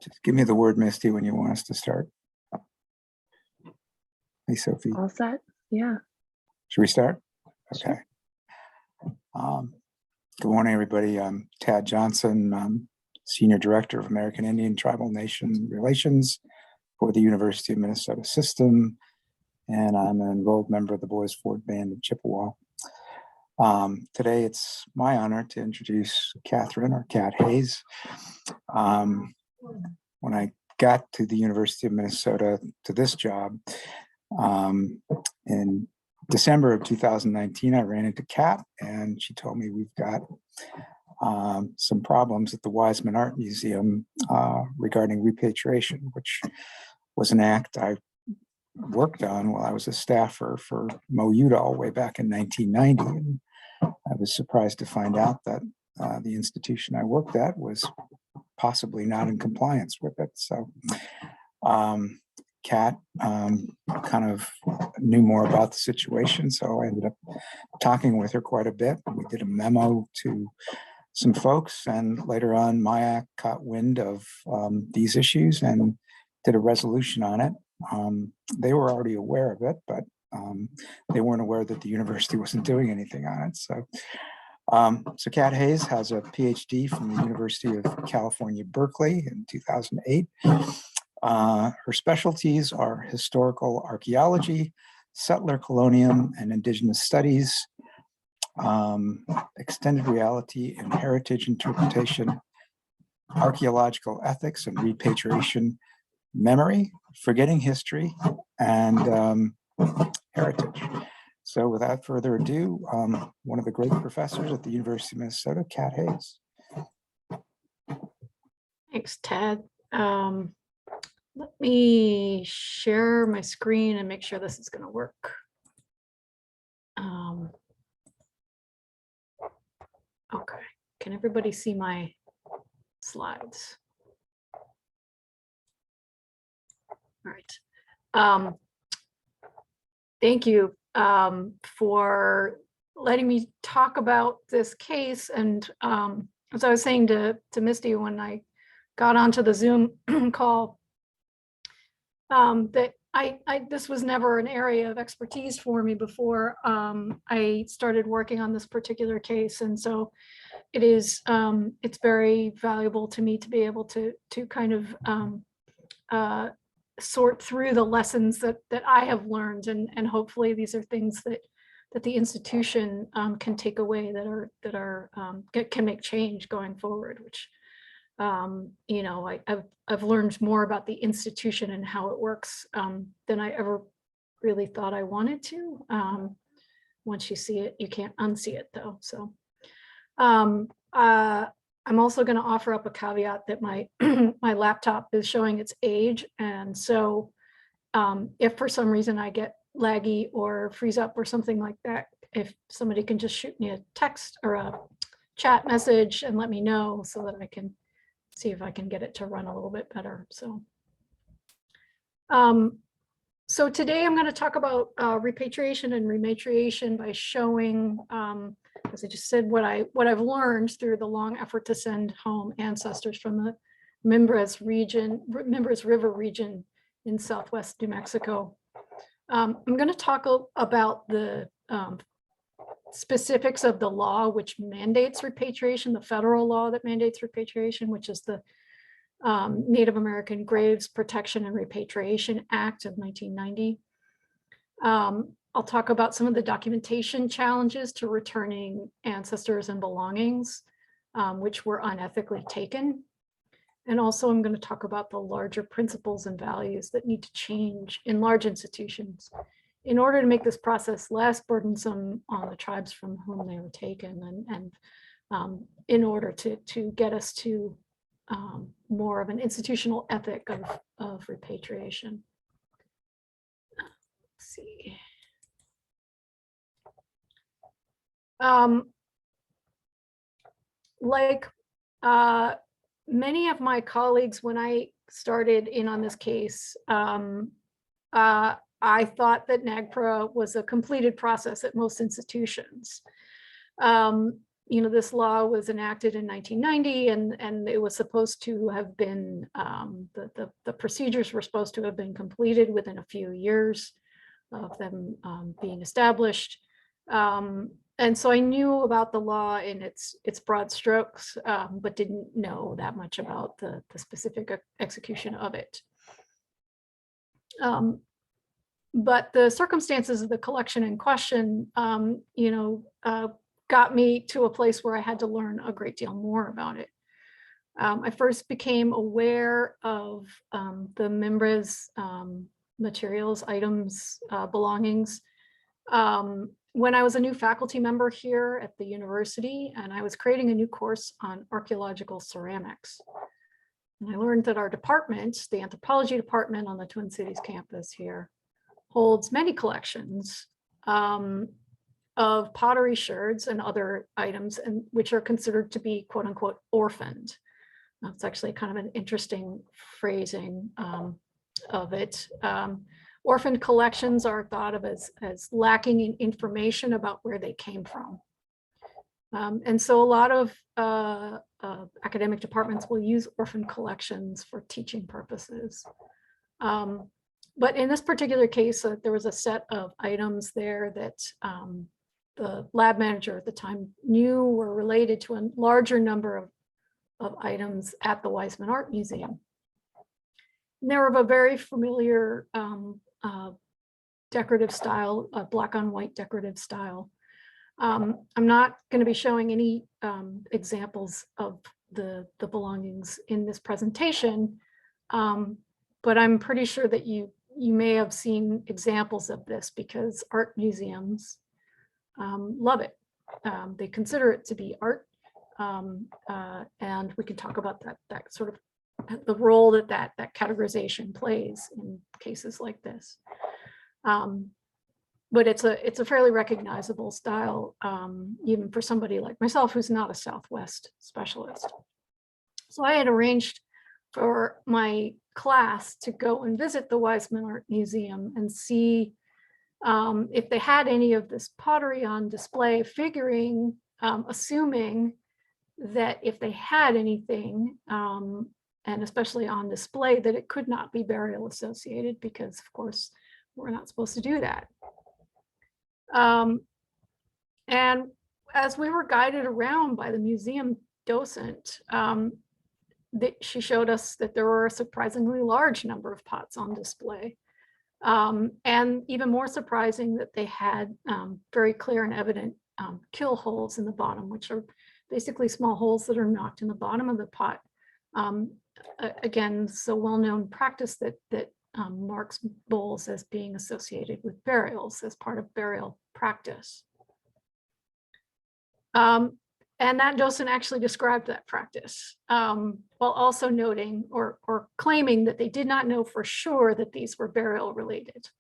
Just give me the word, Misty, when you want us to start. Hey, Sophie. All set? Yeah. Should we start? Sure. Okay. Good morning, everybody. I'm Tad Johnson. I'm Senior Director of American Indian Tribal Nation Relations for the University of Minnesota System, and I'm an enrolled member of the Boys Fort Band of Chippewa. Today, it's my honor to introduce Catherine, or Cat Hayes. When I got to the University of Minnesota to this job, in December of 2019, I ran into Kat, and she told me we've got some problems at the Wiseman Art Museum regarding repatriation, which was an act I worked on while I was a staffer for Mo Udall way back in 1990. And I was surprised to find out that the institution I worked at was possibly not in compliance with it. So Kat kind of knew more about the situation, so I ended up talking with her quite a bit. We did a memo to some folks, and later on MIAC caught wind of these issues and did a resolution on it. They were already aware of it, but they weren't aware that the university wasn't doing anything on it. So Cat Hayes has a PhD from the University of California, Berkeley in 2008. Her specialties are historical archaeology, settler colonium and indigenous studies, extended reality and heritage interpretation, archaeological ethics and repatriation, memory, forgetting history, and heritage. So without further ado, one of the great professors at the University of Minnesota, Cat Hayes. Thanks, Ted. Let me share my screen and make sure this is going to work. Okay, can everybody see my slides? All right. Thank you for letting me talk about this case. And as I was saying to Misty when I got onto the Zoom call, that this was never an area of expertise for me before I started working on this particular case, and so it is it's very valuable to me to be able to kind of sort through the lessons that I have learned, and hopefully these are things that the institution can take away that are can make change going forward, which you know, I've learned more about the institution and how it works than I ever really thought I wanted to. Once you see it, you can't unsee it though. So I'm also going to offer up a caveat that my my laptop is showing its age, and so if for some reason I get laggy or freeze up or something like that, if somebody can just shoot me a text or a chat message and let me know so that I can see if I can get it to run a little bit better. So, so today I'm going to talk about repatriation and rematriation by showing, as I just said, what I've learned through the long effort to send home ancestors from the Mimbres River region in Southwest New Mexico. I'm going to talk about the specifics of the law which mandates repatriation, the federal law that mandates repatriation, which is the Native American Graves Protection and Repatriation Act of 1990. I'll talk about some of the documentation challenges to returning ancestors and belongings, which were unethically taken. And also I'm going to talk about the larger principles and values that need to change in large institutions in order to make this process less burdensome on the tribes from whom they were taken, and in order to get us to more of an institutional ethic of repatriation. Let's see. Like many of my colleagues, when I started in on this case, I thought that NAGPRA was a completed process at most institutions. this law was enacted in 1990, and it was supposed to have been, the procedures were supposed to have been completed within a few years of them being established. And so I knew about the law in its broad strokes, but didn't know that much about the specific execution of it. But the circumstances of the collection in question, got me to a place where I had to learn a great deal more about it. I first became aware of the members' materials, items, belongings, when I was a new faculty member here at the university, and I was creating a new course on archaeological ceramics. And I learned that our department, the anthropology department on the Twin Cities campus here, holds many collections of pottery sherds and other items, and which are considered to be quote unquote orphaned. That's actually kind of an interesting phrasing of it. Orphaned collections are thought of as lacking in information about where they came from. And so a lot of academic departments will use orphan collections for teaching purposes. But in this particular case, there was a set of items there that the lab manager at the time knew were related to a larger number of items at the Weizmann Art Museum. And they were of a very familiar decorative style, black on white decorative style. I'm not going to be showing any examples of the belongings in this presentation, but I'm pretty sure that you may have seen examples of this because art museums love it. They consider it to be art, and we can talk about that sort of the role that categorization plays in cases like this. But it's a fairly recognizable style, even for somebody like myself who's not a Southwest specialist. So I had arranged for my class to go and visit the Weizmann Art Museum and see if they had any of this pottery on display, assuming that if they had anything, and especially on display, that it could not be burial associated, because of course we're not supposed to do that. And as we were guided around by the museum docent, she showed us that there were a surprisingly large number of pots on display. And even more surprising that they had very clear and evident kill holes in the bottom, which are basically small holes that are knocked in the bottom of the pot. Again, it's a well-known practice that marks bowls as being associated with burials as part of burial practice. And that docent actually described that practice, while also noting or claiming that they did not know for sure that these were burial related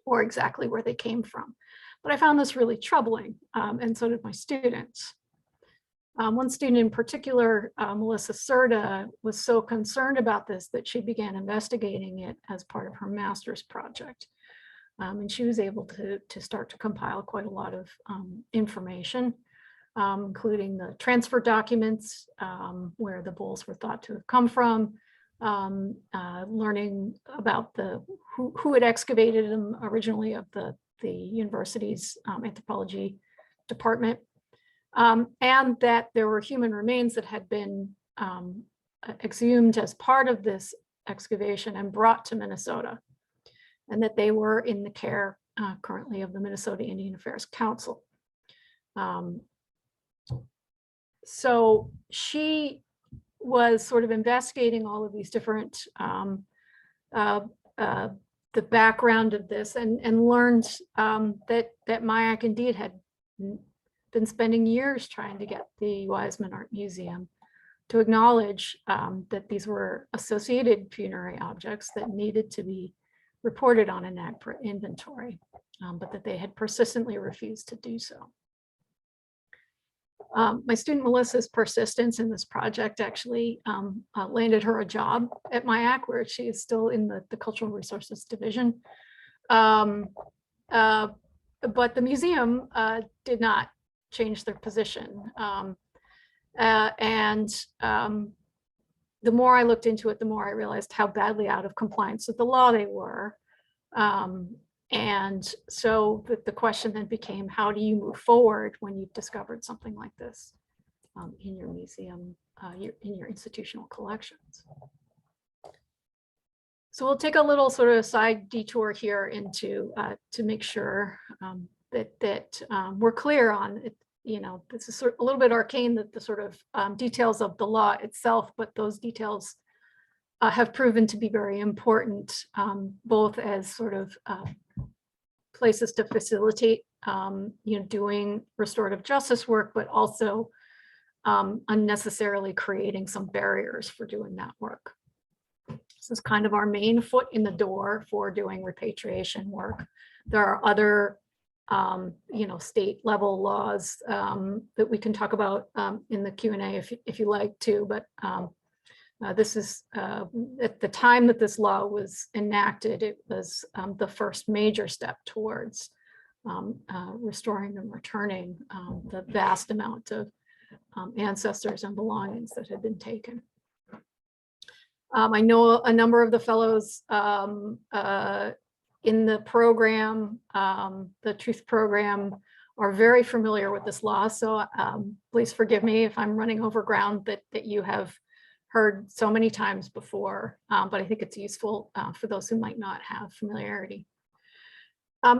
or exactly where they came from. But I found this really troubling, and so did my students. One student in particular, Melissa Serta, was so concerned about this that she began investigating it as part of her master's project. And she was able to start to compile quite a lot of information, including the transfer documents where the bowls were thought to have come from, learning about who had excavated them originally of the university's anthropology department. And that there were human remains that had been exhumed as part of this excavation and brought to Minnesota, and that they were in the care currently of the Minnesota Indian Affairs Council. So she was sort of investigating all of these different, the background of this, and learned that MIAC indeed had been spending years trying to get the Weizmann Art Museum to acknowledge that these were associated funerary objects that needed to be reported on a NAGPRA inventory, but that they had persistently refused to do so. My student Melissa's persistence in this project actually landed her a job at MIAC, where she is still in the Cultural Resources Division. But the museum did not change their position. The more I looked into it, the more I realized how badly out of compliance with the law they were. And so the question then became, how do you move forward when you've discovered something like this in your museum, in your institutional collections? So we'll take a little sort of side detour here into to make sure that we're clear on it. You know, this is a little bit arcane, that the sort of details of the law itself, but those details have proven to be very important, both as sort of places to facilitate, you know, doing restorative justice work, but also unnecessarily creating some barriers for doing that work. This is kind of our main foot in the door for doing repatriation work. There are other you know, state level laws that we can talk about in the Q&A if you like to, but this is at the time that this law was enacted, it was the first major step towards restoring and returning the vast amount of ancestors and belongings that had been taken. I know a number of the fellows in the program, the Truth program, are very familiar with this law. So please forgive me if I'm running over ground that you have heard so many times before, but I think it's useful for those who might not have familiarity.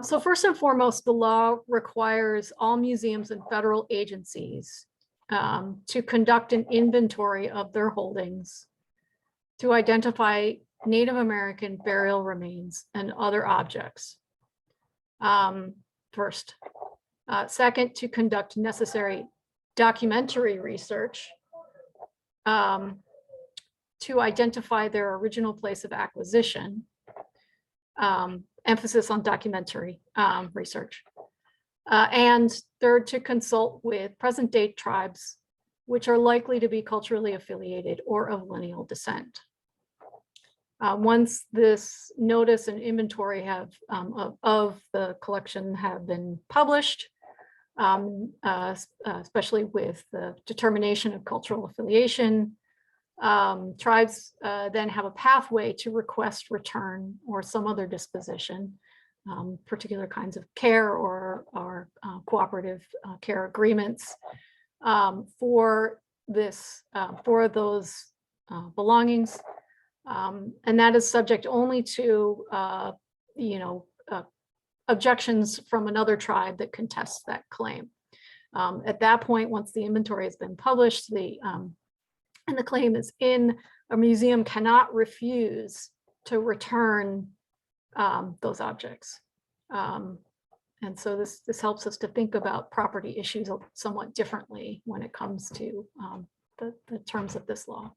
So first and foremost, the law requires all museums and federal agencies to conduct an inventory of their holdings, to identify Native American burial remains and other objects. First. Second, to conduct necessary documentary research to identify their original place of acquisition, emphasis on documentary research. And third, to consult with present day tribes, which are likely to be culturally affiliated or of lineal descent. Once this notice and inventory have of the collection have been published, especially with the determination of cultural affiliation, tribes then have a pathway to request return or some other disposition, particular kinds of care or cooperative care agreements for this for those belongings. And that is subject only to, you know, objections from another tribe that contests that claim. At that point, once the inventory has been published, and the claim is in, a museum cannot refuse to return those objects. And so this helps us to think about property issues somewhat differently when it comes to the terms of this law.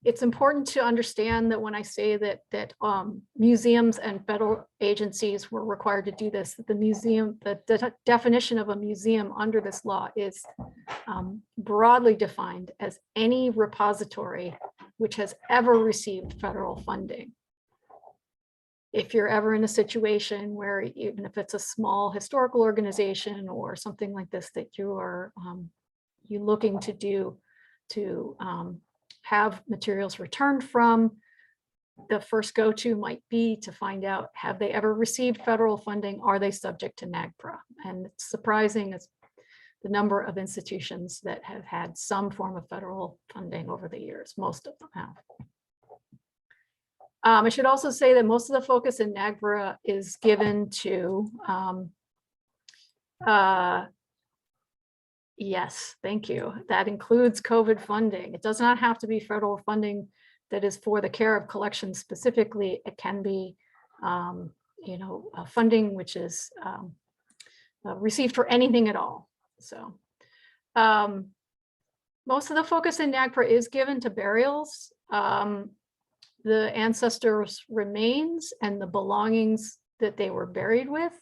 It's important to understand that when I say that museums and federal agencies were required to do this, that the definition of a museum under this law is broadly defined as any repository which has ever received federal funding. If you're ever in a situation where, even if it's a small historical organization or something like this, that you are looking to do to have materials returned from, the first go-to might be to find out, have they ever received federal funding? Are they subject to NAGPRA? And it's surprising as the number of institutions that have had some form of federal funding over the years. Most of them have. I should also say that most of the focus in NAGPRA is given to yes, thank you. That includes COVID funding. It does not have to be federal funding that is for the care of collections specifically. It can be, you know, funding which is received for anything at all. So most of the focus in NAGPRA is given to burials, the ancestors' remains and the belongings that they were buried with.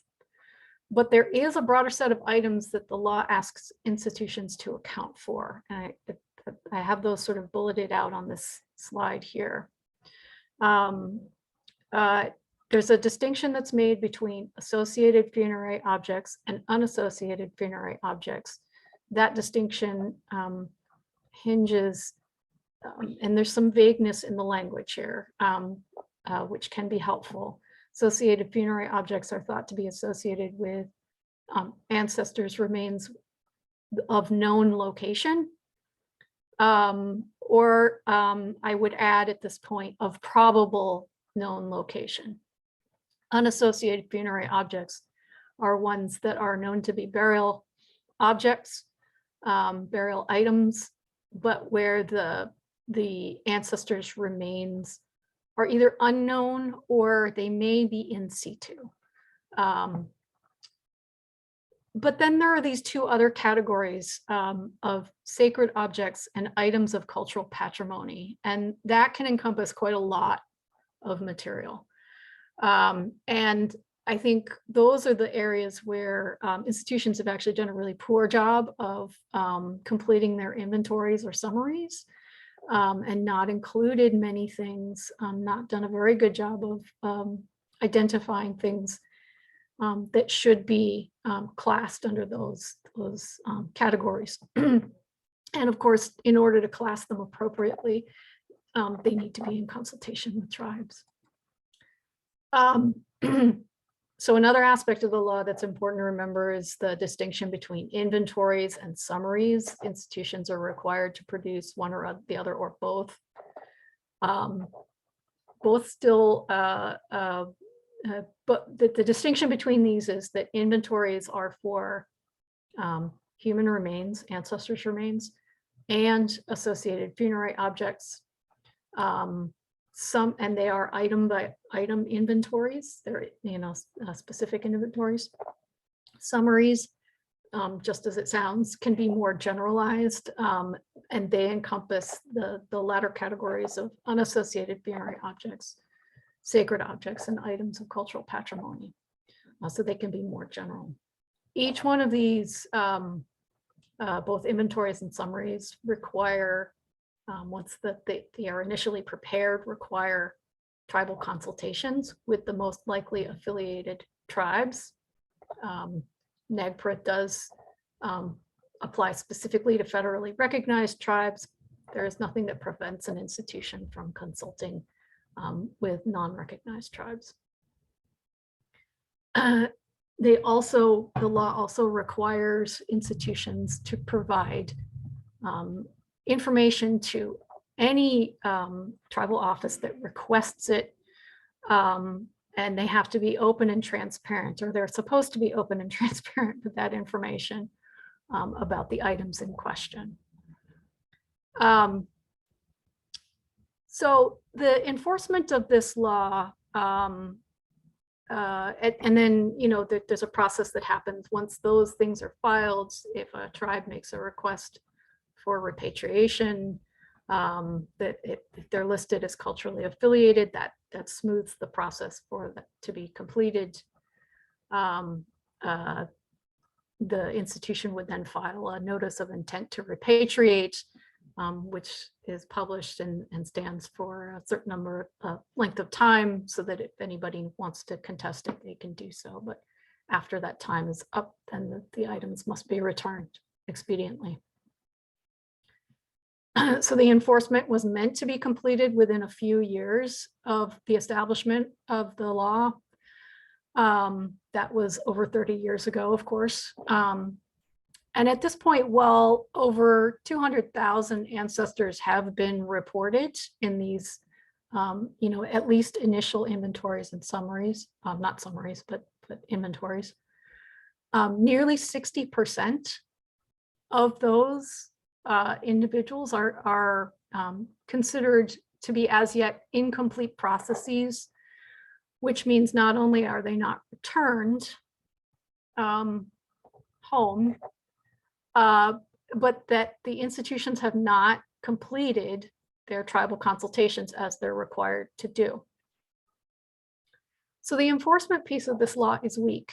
But there is a broader set of items that the law asks institutions to account for. And I have those sort of bulleted out on this slide here. there's a distinction that's made between associated funerary objects and unassociated funerary objects. That distinction hinges, and there's some vagueness in the language here, which can be helpful. Associated funerary objects are thought to be associated with ancestors' remains of known location, or I would add at this point of probable known location. Unassociated funerary objects are ones that are known to be burial objects, burial items, but where the ancestors' remains are either unknown or they may be in situ. But then there are these two other categories of sacred objects and items of cultural patrimony, and that can encompass quite a lot of material. And I think those are the areas where institutions have actually done a really poor job of completing their inventories or summaries, and not included many things, not done a very good job of identifying things that should be classed under those categories. And of course, in order to class them appropriately, they need to be in consultation with tribes. So another aspect of the law that's important to remember is the distinction between inventories and summaries. Institutions are required to produce one or the other or both. Both still, but the distinction between these is that inventories are for human remains, ancestors' remains, and associated funerary objects. And they are item by item inventories. They're, specific inventories. Summaries, just as it sounds, can be more generalized, and they encompass the latter categories of unassociated funerary objects, sacred objects, and items of cultural patrimony. So they can be more general. Each one of these, both inventories and summaries, require, once they are initially prepared, require tribal consultations with the most likely affiliated tribes. NAGPRA does apply specifically to federally recognized tribes. There is nothing that prevents an institution from consulting with non-recognized tribes. The law also requires institutions to provide information to any tribal office that requests it, and they have to be open and transparent, or they're supposed to be open and transparent with that information about the items in question. So the enforcement of this law, and then, there's a process that happens once those things are filed. If a tribe makes a request for repatriation, if they're listed as culturally affiliated, that smooths the process for that to be completed. The institution would then file a notice of intent to repatriate, which is published and stands for a certain number of length of time, so that if anybody wants to contest it, they can do so. But after that time is up, then the items must be returned expediently. So the enforcement was meant to be completed within a few years of the establishment of the law. That was over 30 years ago, of course. And at this point, well, over 200,000 ancestors have been reported in these, at least initial inventories and summaries, not summaries, but inventories. Nearly 60% of those individuals are considered to be as yet incomplete processes, which means not only are they not returned home, but that the institutions have not completed their tribal consultations as they're required to do. So the enforcement piece of this law is weak.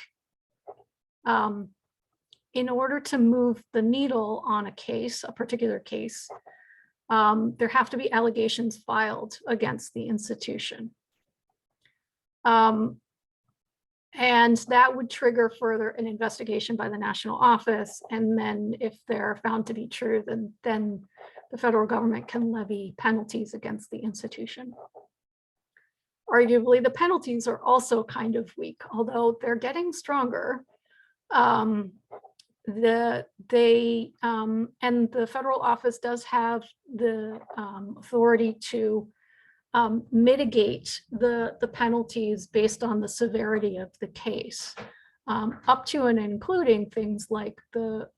In order to move the needle on a case, a particular case, there have to be allegations filed against the institution. And that would trigger further an investigation by the national office. And then if they're found to be true, then the federal government can levy penalties against the institution. Arguably, the penalties are also kind of weak, although they're getting stronger. And the federal office does have the authority to mitigate the penalties based on the severity of the case, up to and including things like the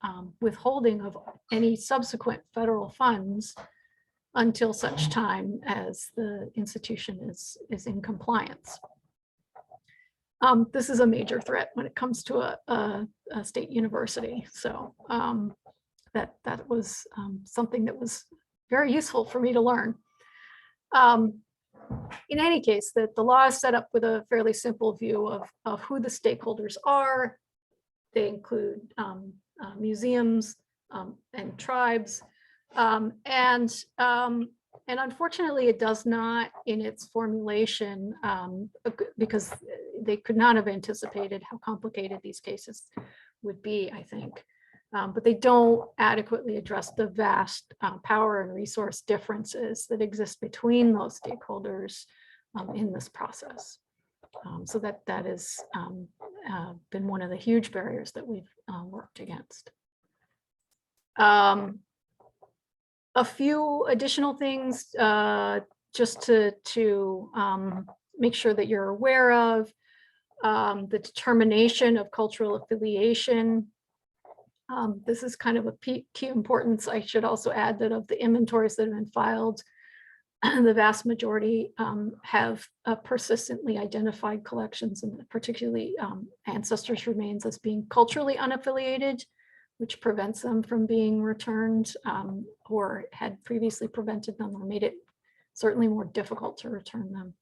withholding of any subsequent federal funds until such time as the institution is in compliance. This is a major threat when it comes to a state university. So that was something that was very useful for me to learn. In any case, the law is set up with a fairly simple view of who the stakeholders are. They include museums and tribes. And unfortunately, it does not in its formulation, because they could not have anticipated how complicated these cases would be, I think. But they don't adequately address the vast power and resource differences that exist between those stakeholders in this process. So that has been one of the huge barriers that we've worked against. A few additional things just to make sure that you're aware of. The determination of cultural affiliation. This is kind of a key importance. I should also add that of the inventories that have been filed, the vast majority have persistently identified collections, and particularly ancestors' remains, as being culturally unaffiliated, which prevents them from being returned, or had previously prevented them or made it certainly more difficult to return them.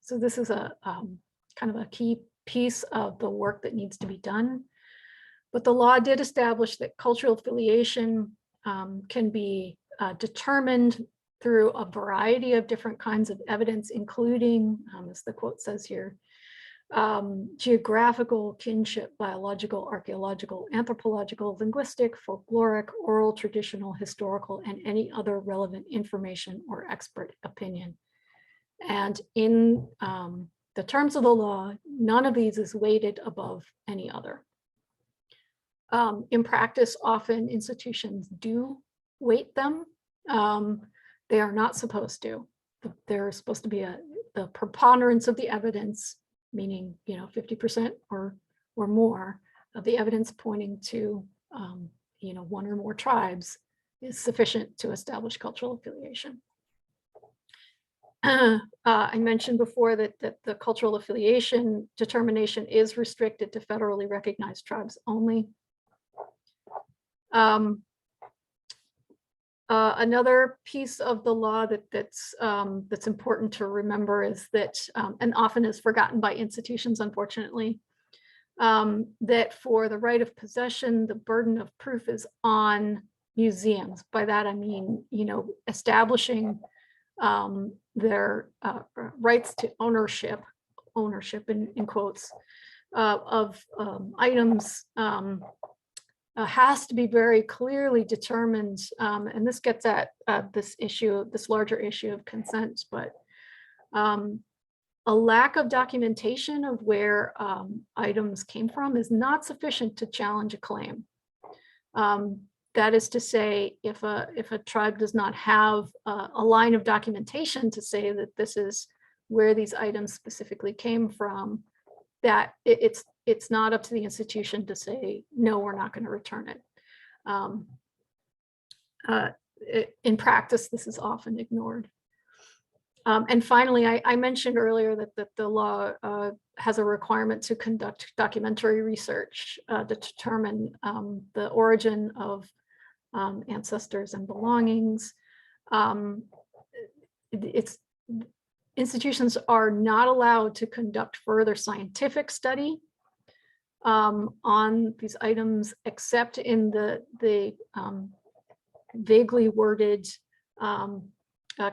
So this is a kind of a key piece of the work that needs to be done. But the law did establish that cultural affiliation can be determined through a variety of different kinds of evidence, including, as the quote says here, geographical, kinship, biological, archaeological, anthropological, linguistic, folkloric, oral, traditional, historical, and any other relevant information or expert opinion. And in the terms of the law, none of these is weighted above any other. In practice, often institutions do weight them. They are not supposed to. There's supposed to be the preponderance of the evidence, meaning 50% or more of the evidence pointing to one or more tribes is sufficient to establish cultural affiliation. I mentioned before that the cultural affiliation determination is restricted to federally recognized tribes only. Another piece of the law that's important to remember is that, and often is forgotten by institutions, unfortunately, that for the right of possession, the burden of proof is on museums. By that I mean, establishing their rights to ownership in quotes, of items has to be very clearly determined, and this gets at this larger issue of consent, but a lack of documentation of where items came from is not sufficient to challenge a claim. That is to say, if a tribe does not have a line of documentation to say that this is where these items specifically came from, that it's not up to the institution to say, no, we're not going to return it. In practice, this is often ignored. And finally, I mentioned earlier that the law has a requirement to conduct documentary research to determine the origin of ancestors and belongings. Institutions are not allowed to conduct further scientific study on these items, except in the vaguely worded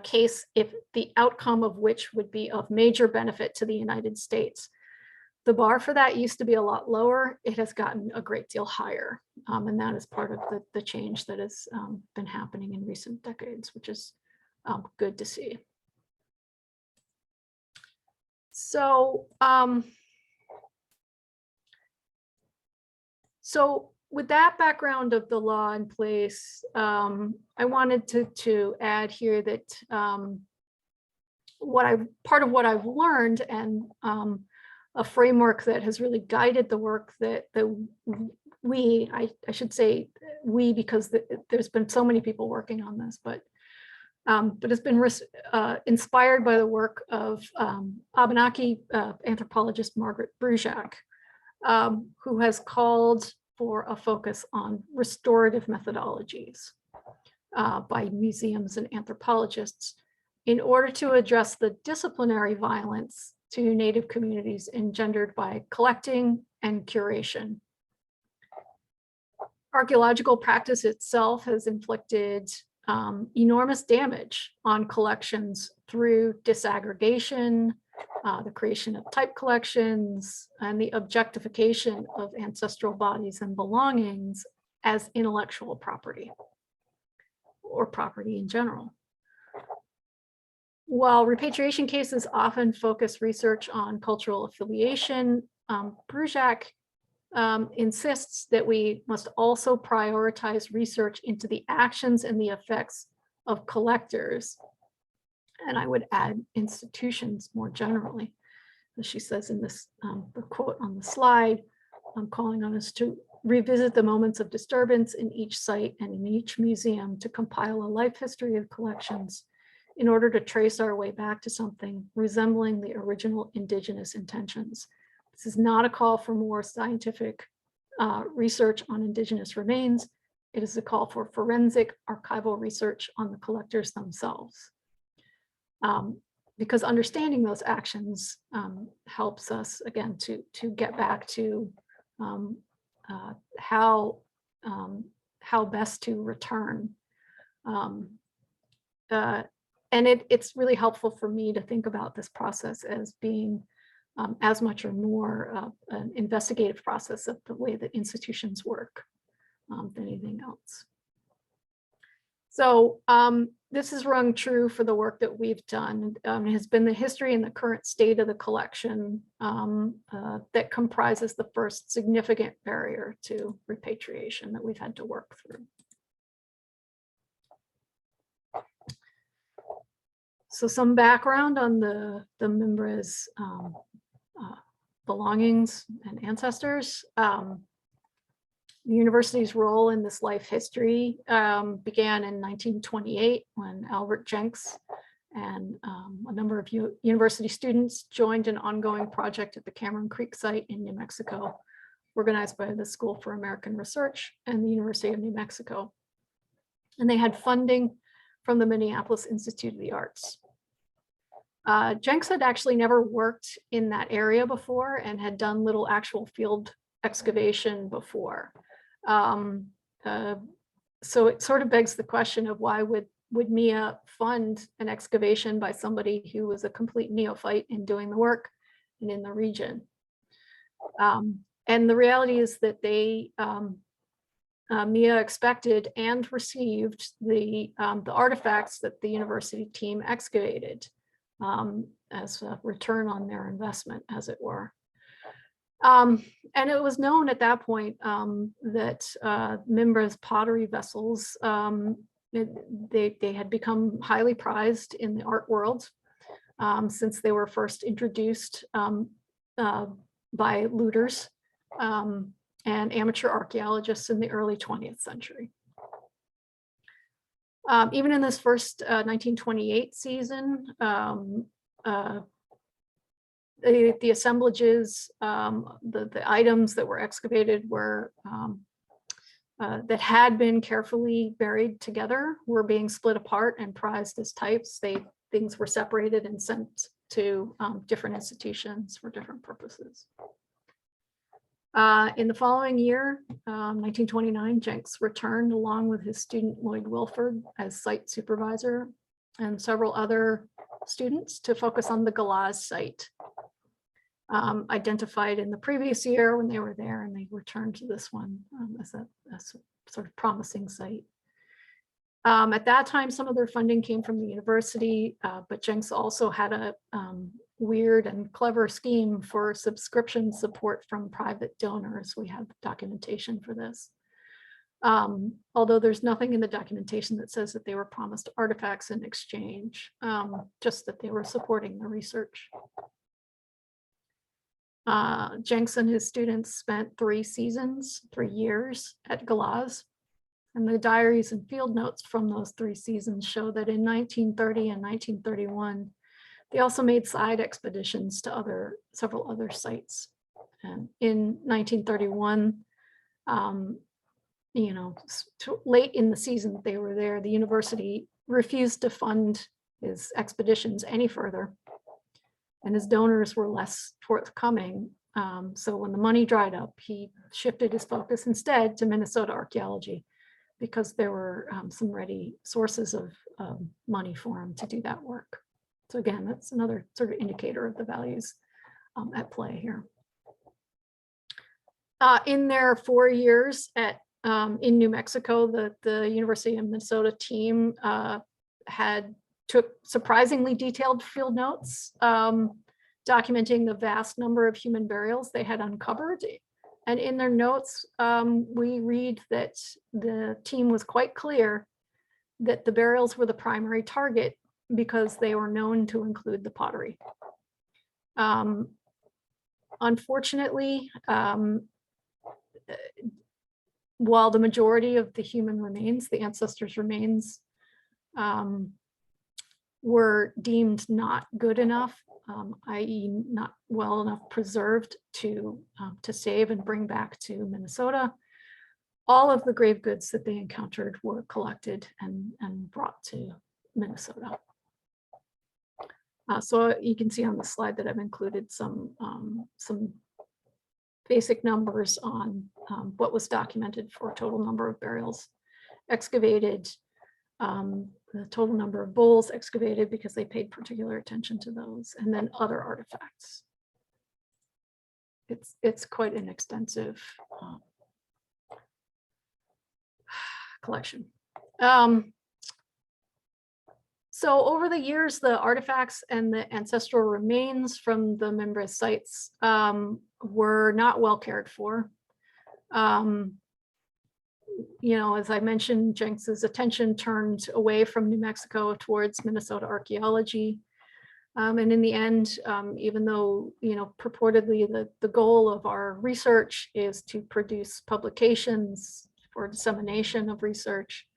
case if the outcome of which would be of major benefit to the United States. The bar for that used to be a lot lower. It has gotten a great deal higher. And that is part of the change that has been happening in recent decades, which is good to see. So, with that background of the law in place, I wanted to add here that part of what I've learned and a framework that has really guided the work that I should say we, because there's been so many people working on this, but it's been inspired by the work of Abenaki anthropologist Margaret Brujak, who has called for a focus on restorative methodologies by museums and anthropologists in order to address the disciplinary violence to Native communities engendered by collecting and curation. Archaeological practice itself has inflicted enormous damage on collections through disaggregation, the creation of type collections, and the objectification of ancestral bodies and belongings as intellectual property or property in general. While repatriation cases often focus research on cultural affiliation, Brujak insists that we must also prioritize research into the actions and the effects of collectors. And I would add institutions more generally. As she says in this the quote on the slide, I'm calling on us to revisit the moments of disturbance in each site and in each museum to compile a life history of collections in order to trace our way back to something resembling the original indigenous intentions. This is not a call for more scientific research on indigenous remains. It is a call for forensic archival research on the collectors themselves. Because understanding those actions helps us, again, to get back to how best to return. And it's really helpful for me to think about this process as being as much or more an investigative process of the way that institutions work than anything else. So this has rung true for the work that we've done. It has been the history and the current state of the collection that comprises the first significant barrier to repatriation that we've had to work through. So some background on the Mimbres belongings and ancestors. The university's role in this life history began in 1928 when Albert Jenks and a number of university students joined an ongoing project at the Cameron Creek site in New Mexico, organized by the School for American Research and the University of New Mexico. And they had funding from the Minneapolis Institute of the Arts. Jenks had actually never worked in that area before and had done little actual field excavation before. So it sort of begs the question of why would MIA fund an excavation by somebody who was a complete neophyte in doing the work and in the region? And the reality is that they MIA expected and received the artifacts that the university team excavated as a return on their investment, as it were. And it was known at that point that Mimbres pottery vessels, they had become highly prized in the art world since they were first introduced by looters and amateur archaeologists in the early 20th century. Even in this first 1928 season, the assemblages, the items that were excavated were that had been carefully buried together were being split apart and prized as types. Things were separated and sent to different institutions for different purposes. In the following year, 1929, Jenks returned along with his student Lloyd Wilford as site supervisor and several other students to focus on the Galaz site, identified in the previous year when they were there, and they returned to this one as a sort of promising site. At that time, some of their funding came from the university, but Jenks also had a weird and clever scheme for subscription support from private donors. We have documentation for this. Although there's nothing in the documentation that says that they were promised artifacts in exchange, just that they were supporting the research. Jenks and his students spent 3 years at Galaz, and the diaries and field notes from those 3 seasons show that in 1930 and 1931, they also made side expeditions to several other sites. And in 1931, late in the season that they were there, the university refused to fund his expeditions any further, and his donors were less forthcoming. So when the money dried up, he shifted his focus instead to Minnesota archaeology, because there were some ready sources of money for him to do that work. So again, that's another sort of indicator of the values at play here. In their 4 years in New Mexico, the University of Minnesota team took surprisingly detailed field notes, documenting the vast number of human burials they had uncovered. And in their notes, we read that the team was quite clear that the burials were the primary target because they were known to include the pottery. Unfortunately, while the majority of the human remains, the ancestors' remains, were deemed not good enough, i.e. not well enough preserved to save and bring back to Minnesota, all of the grave goods that they encountered were collected and brought to Minnesota. So you can see on the slide that I've included some basic numbers on what was documented for total number of burials excavated, the total number of bowls excavated because they paid particular attention to those, and then other artifacts. It's quite an extensive collection. So over the years, the artifacts and the ancestral remains from the Mimbres sites were not well cared for. As I mentioned, Jenks's attention turned away from New Mexico towards Minnesota archaeology. And in the end, even though, purportedly the goal of our research is to produce publications for dissemination of research,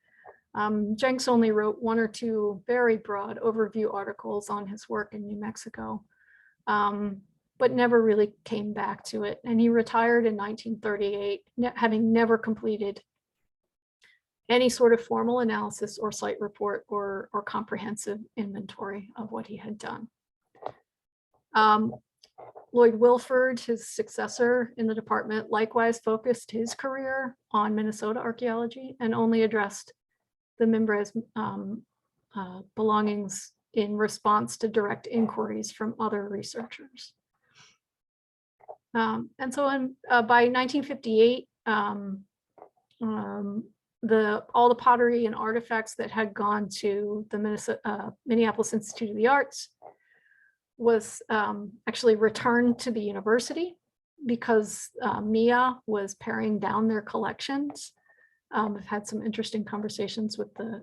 Jenks only wrote 1 or 2 very broad overview articles on his work in New Mexico, but never really came back to it. And he retired in 1938, having never completed any sort of formal analysis or site report or comprehensive inventory of what he had done. Lloyd Wilford, his successor in the department, likewise focused his career on Minnesota archaeology and only addressed the Mimbres belongings in response to direct inquiries from other researchers. And so by 1958, all the pottery and artifacts that had gone to the Minneapolis Institute of the Arts was actually returned to the university because MIA was paring down their collections. I've had some interesting conversations with the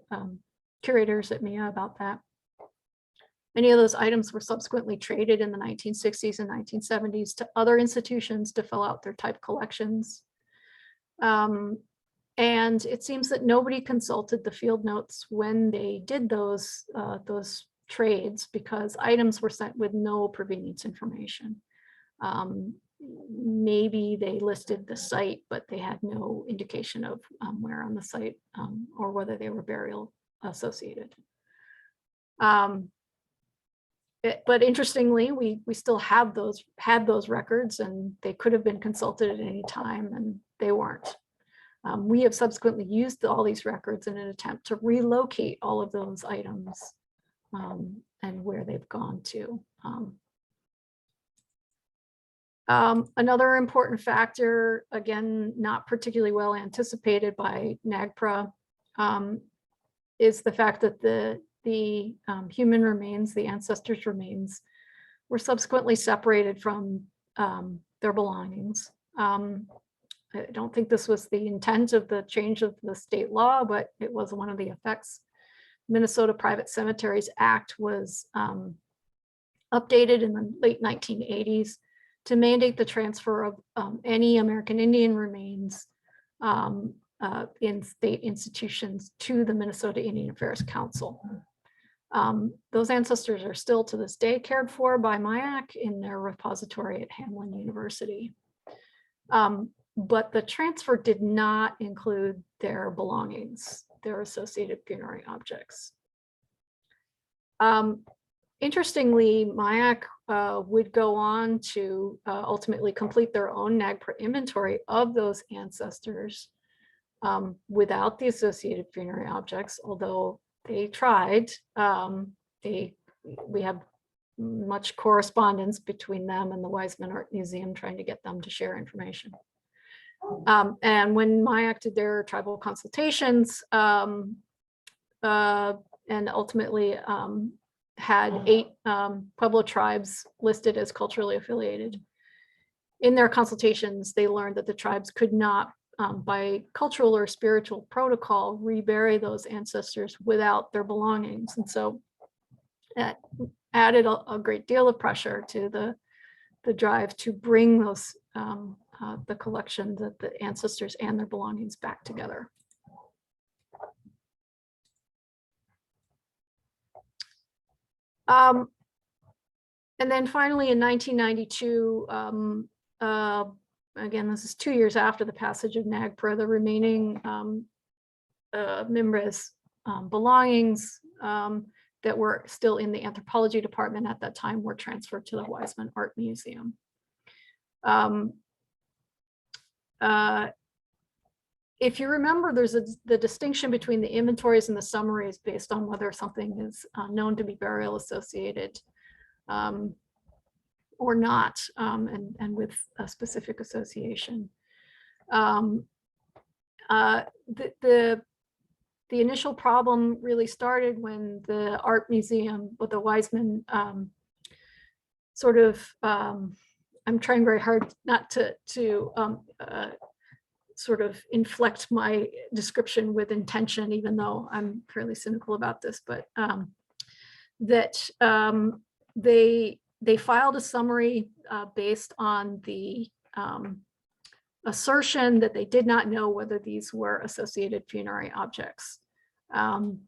curators at MIA about that. Many of those items were subsequently traded in the 1960s and 1970s to other institutions to fill out their type collections. And it seems that nobody consulted the field notes when they did those trades because items were sent with no provenience information. Maybe they listed the site, but they had no indication of where on the site or whether they were burial associated. But interestingly, we still had those records, and they could have been consulted at any time, and they weren't. We have subsequently used all these records in an attempt to relocate all of those items and where they've gone to. Another important factor, again, not particularly well anticipated by NAGPRA, is the fact that the human remains, the ancestors' remains, were subsequently separated from their belongings. I don't think this was the intent of the change of the state law, but it was one of the effects. Minnesota Private Cemeteries Act was updated in the late 1980s to mandate the transfer of any American Indian remains in state institutions to the Minnesota Indian Affairs Council. Those ancestors are still to this day cared for by MIAC in their repository at Hamline University. But the transfer did not include their belongings, their associated funerary objects. Interestingly, MIAC would go on to ultimately complete their own NAGPRA inventory of those ancestors without the associated funerary objects, although they tried. We have much correspondence between them and the Weizmann Art Museum trying to get them to share information. And when MIAC did their tribal consultations and ultimately had 8 Pueblo tribes listed as culturally affiliated, in their consultations, they learned that the tribes could not, by cultural or spiritual protocol, rebury those ancestors without their belongings. And so that added a great deal of pressure to the drive to bring those the collection, the ancestors and their belongings back together. And then finally in 1992, again, this is 2 years after the passage of NAGPRA, the remaining MIMRES belongings that were still in the anthropology department at that time were transferred to the Weizmann Art Museum. If you remember, there's the distinction between the inventories and the summaries based on whether something is known to be burial associated or not, and with a specific association. The initial problem really started when the art museum with the Weizmann sort of, I'm trying very hard not to sort of inflect my description with intention, even though I'm fairly cynical about this, but that they filed a summary based on the assertion that they did not know whether these were associated funerary objects,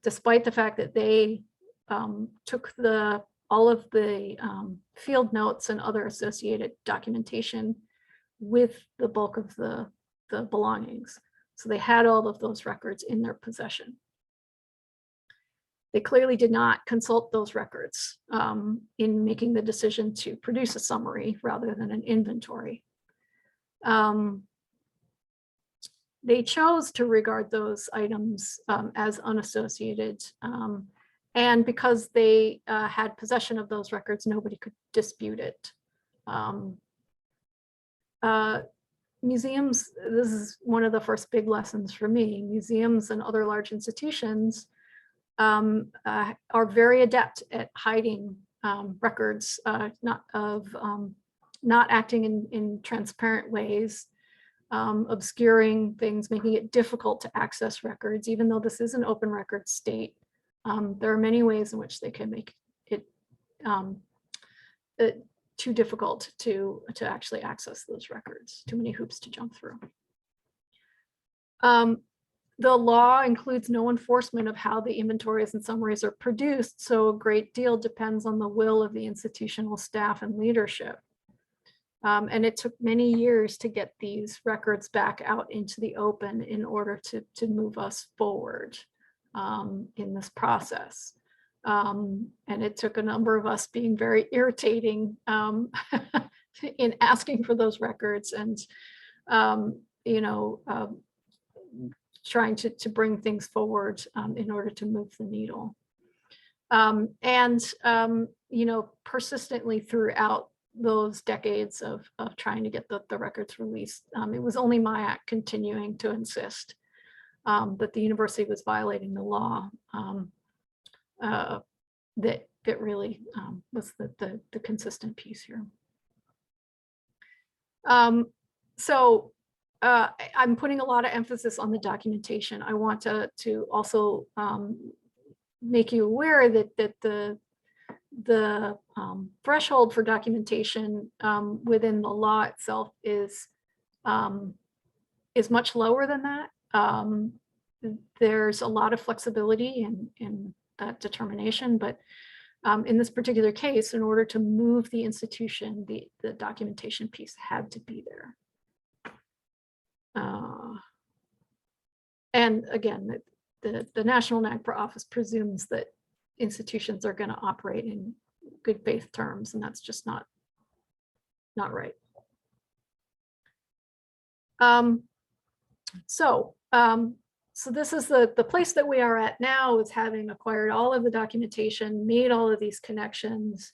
despite the fact that they took all of the field notes and other associated documentation with the bulk of the belongings. So they had all of those records in their possession. They clearly did not consult those records in making the decision to produce a summary rather than an inventory. They chose to regard those items as unassociated. And because they had possession of those records, nobody could dispute it. Museums, this is one of the first big lessons for me, museums and other large institutions are very adept at hiding records, not acting in transparent ways, obscuring things, making it difficult to access records, even though this is an open record state. There are many ways in which they can make it too difficult to actually access those records, too many hoops to jump through. The law includes no enforcement of how the inventories and summaries are produced, so a great deal depends on the will of the institutional staff and leadership. And it took many years to get these records back out into the open in order to move us forward in this process. And it took a number of us being very irritating in asking for those records and, trying to bring things forward in order to move the needle. You know, persistently throughout those decades of trying to get the records released, it was only MIAC continuing to insist that the university was violating the law that really was the consistent piece here. I'm putting a lot of emphasis on the documentation. I want to also make you aware that the threshold for documentation within the law itself is much lower than that. There's a lot of flexibility in that determination, but in this particular case, in order to move the institution, the documentation piece had to be there. And again, the National NAGPRA office presumes that institutions are going to operate in good faith terms, and that's just not right. So this is the place that we are at now, is having acquired all of the documentation, made all of these connections,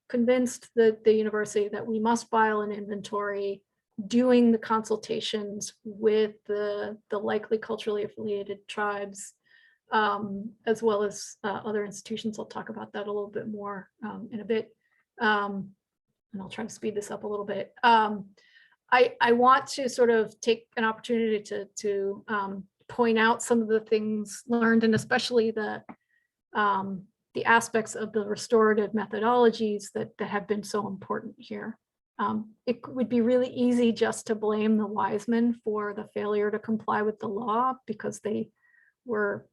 convinced the university that we must file an inventory, doing the consultations with the likely culturally affiliated tribes, as well as other institutions. I'll talk about that a little bit more in a bit. And I'll try to speed this up a little bit. I want to sort of take an opportunity to point out some of the things learned, and especially the aspects of the restorative methodologies that have been so important here. It would be really easy just to blame the Wiseman for the failure to comply with the law, because they were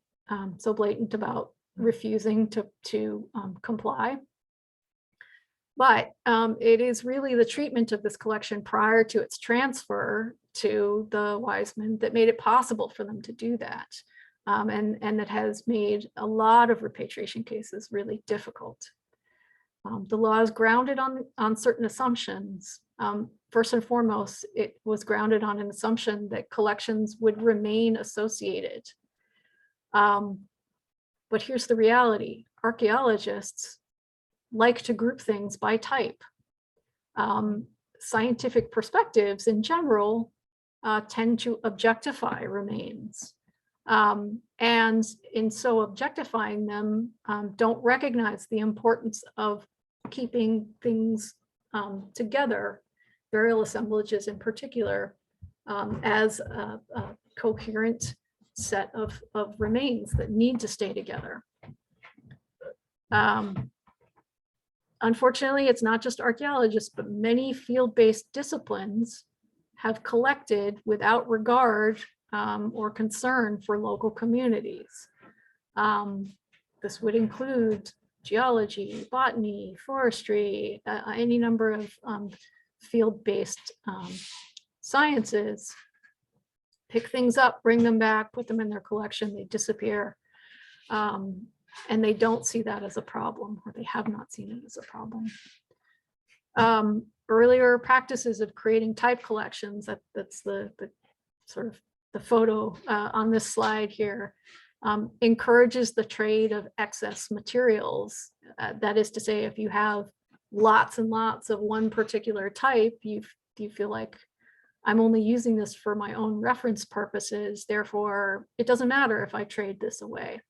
so blatant about refusing to comply. But it is really the treatment of this collection prior to its transfer to the Wiseman that made it possible for them to do that. And that has made a lot of repatriation cases really difficult. The law is grounded on certain assumptions. First and foremost, it was grounded on an assumption that collections would remain associated. But here's the reality. Archaeologists like to group things by type. Scientific perspectives in general tend to objectify remains. And in so objectifying them, don't recognize the importance of keeping things together, burial assemblages in particular, as a coherent set of remains that need to stay together. Unfortunately, it's not just archaeologists, but many field-based disciplines have collected without regard or concern for local communities. This would include geology, botany, forestry, any number of field-based sciences. Pick things up, bring them back, put them in their collection, they disappear. And they don't see that as a problem, or they have not seen it as a problem. Earlier practices of creating type collections, that's the sort of the photo on this slide here, encourages the trade of excess materials. That is to say, if you have lots and lots of one particular type, you feel like, I'm only using this for my own reference purposes, therefore it doesn't matter if I trade this away.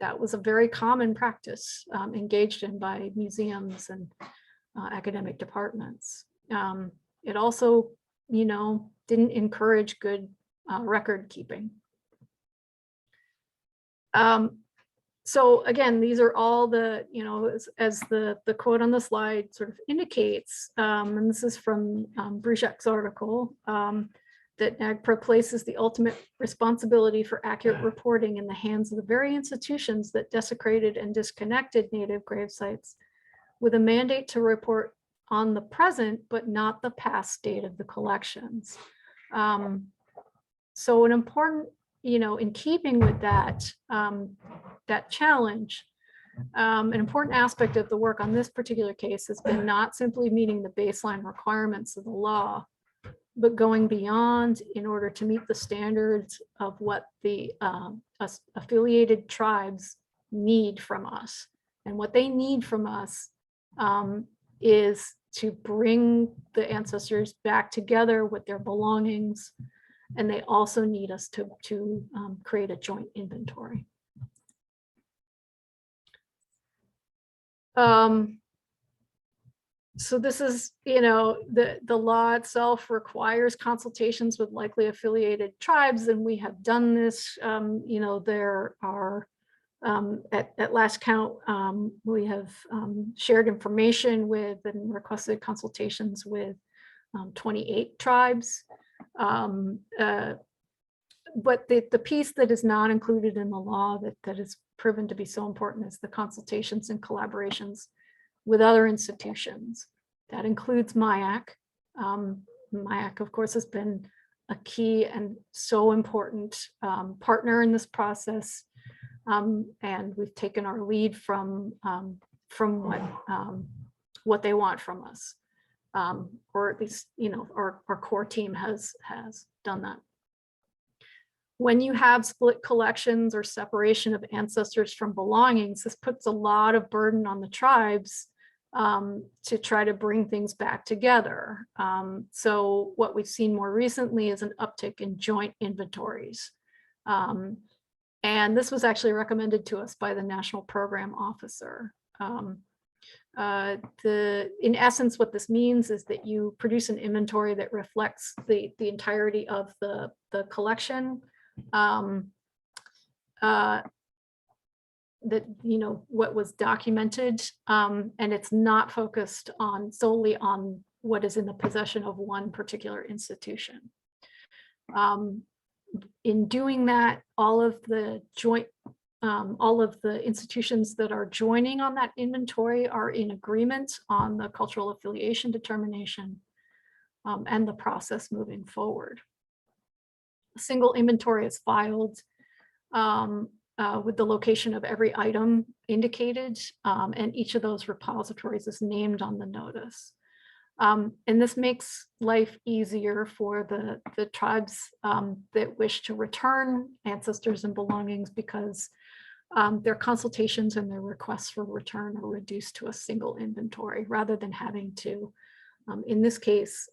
That was a very common practice engaged in by museums and academic departments. It also, didn't encourage good record keeping. So again, these are all the, as the quote on the slide sort of indicates, and this is from Brujek's article, that NAGPRA places the ultimate responsibility for accurate reporting in the hands of the very institutions that desecrated and disconnected native grave sites, with a mandate to report on the present, but not the past state of the collections. So an important, in keeping with that, that challenge, an important aspect of the work on this particular case has been not simply meeting the baseline requirements of the law, but going beyond in order to meet the standards of what the affiliated tribes need from us. And what they need from us is to bring the ancestors back together with their belongings. And they also need us to create a joint inventory. So this is, the law itself requires consultations with likely affiliated tribes, and we have done this. There are, at last count, we have shared information with and requested consultations with 28 tribes. But the piece that is not included in the law that is proven to be so important is the consultations and collaborations with other institutions. That includes MIAC. MIAC, of course, has been a key and so important partner in this process. And we've taken our lead from what they want from us. Or at least, our core team has done that. When you have split collections or separation of ancestors from belongings, this puts a lot of burden on the tribes to try to bring things back together. So what we've seen more recently is an uptick in joint inventories. And this was actually recommended to us by the National Program Officer. In essence, what this means is that you produce an inventory that reflects the entirety of the collection. That what was documented, and it's not focused solely on what is in the possession of one particular institution. In doing that, all of the institutions that are joining on that inventory are in agreement on the cultural affiliation determination and the process moving forward. A single inventory is filed with the location of every item indicated, and each of those repositories is named on the notice. And this makes life easier for the tribes that wish to return ancestors and belongings, because their consultations and their requests for return are reduced to a single inventory rather than having to, in this case,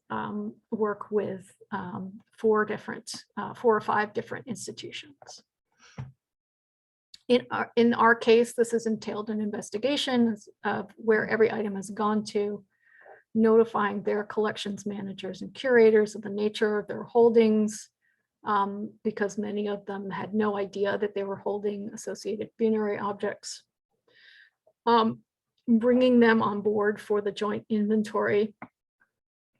work with 4 or 5 different institutions. In our case, this has entailed an investigation of where every item has gone to, notifying their collections managers and curators of the nature of their holdings, because many of them had no idea that they were holding associated funerary objects, bringing them on board for the joint inventory.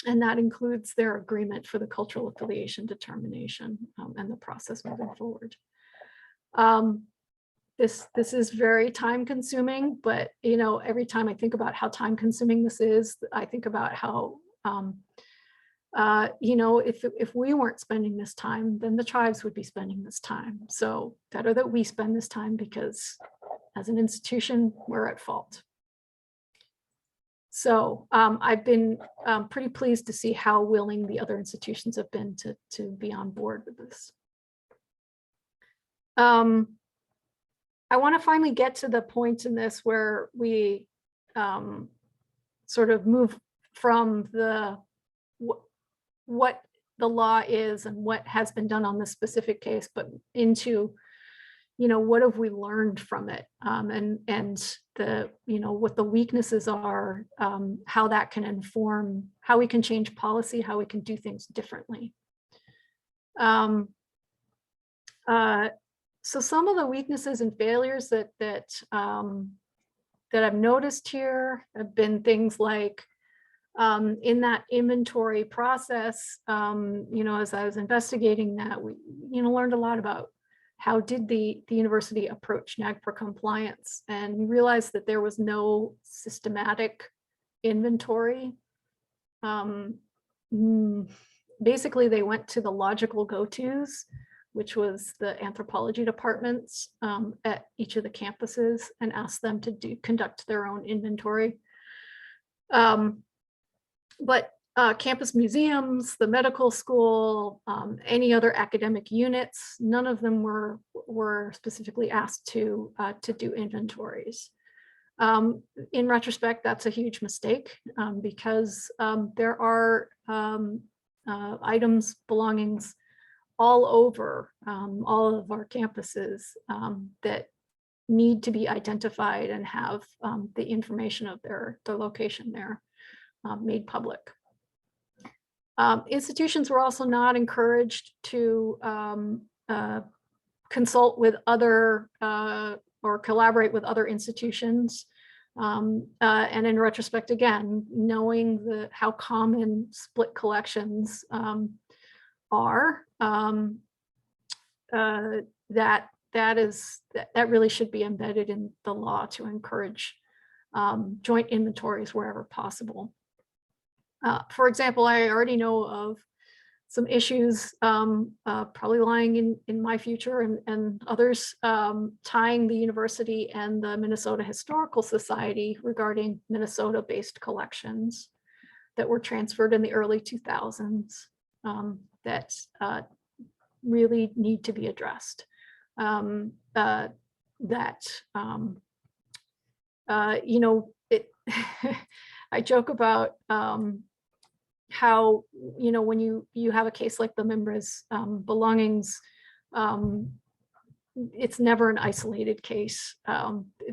And that includes their agreement for the cultural affiliation determination and the process moving forward. This is very time consuming, but every time I think about how time consuming this is, I think about how if we weren't spending this time, then the tribes would be spending this time. So better that we spend this time, because as an institution, we're at fault. So I've been pretty pleased to see how willing the other institutions have been to be on board with this. I want to finally get to the point in this where we sort of move from what the law is and what has been done on this specific case, but into, what have we learned from it, and the, what the weaknesses are, how that can inform how we can change policy, how we can do things differently. So some of the weaknesses and failures that I've noticed here have been things like, in that inventory process, as I was investigating that, we learned a lot about how did the university approach NAGPRA compliance, and we realized that there was no systematic inventory. Basically, they went to the logical go-tos, which was the anthropology departments at each of the campuses, and asked them to conduct their own inventory. But campus museums, the medical school, any other academic units, none of them were specifically asked to do inventories. In retrospect, that's a huge mistake because there are items, belongings all over all of our campuses that need to be identified and have the information of their location there made public. Institutions were also not encouraged to consult with other or collaborate with other institutions. And in retrospect, again, knowing how common split collections are, that really should be embedded in the law to encourage joint inventories wherever possible. For example, I already know of some issues probably lying in my future and others tying the university and the Minnesota Historical Society regarding Minnesota-based collections that were transferred in the early 2000s that really need to be addressed. You know, I joke about how, you know, when you have a case like the Mimbres belongings, it's never an isolated case.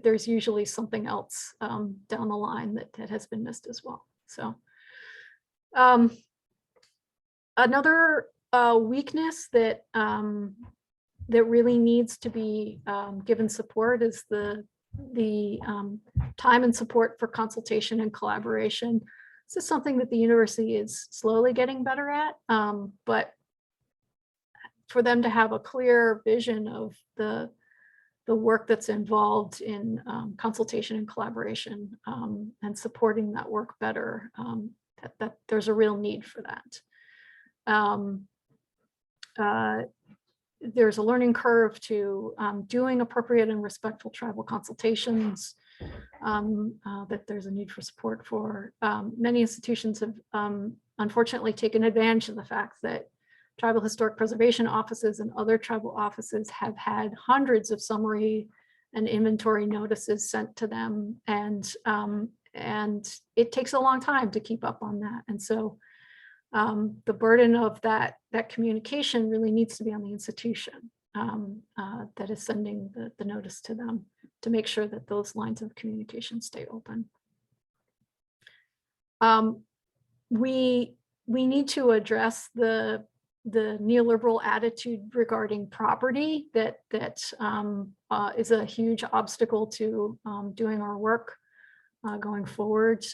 There's usually something else down the line that has been missed as well. So another weakness that really needs to be given support is the time and support for consultation and collaboration. This is something that the university is slowly getting better at, but for them to have a clear vision of the work that's involved in consultation and collaboration and supporting that work better, that there's a real need for that. There's a learning curve to doing appropriate and respectful tribal consultations, that there's a need for support for. Many institutions have unfortunately taken advantage of the fact that tribal historic preservation offices and other tribal offices have had hundreds of summary and inventory notices sent to them, and it takes a long time to keep up on that. And so the burden of that communication really needs to be on the institution that is sending the notice to them, to make sure that those lines of communication stay open. We need to address the neoliberal attitude regarding property that is a huge obstacle to doing our work going forward.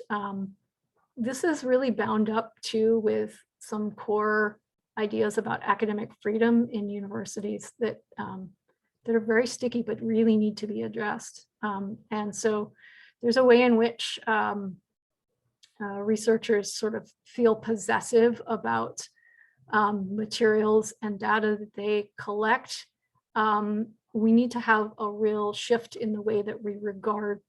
This is really bound up too with some core ideas about academic freedom in universities that are very sticky but really need to be addressed. And so there's a way in which researchers sort of feel possessive about materials and data that they collect. We need to have a real shift in the way that we regard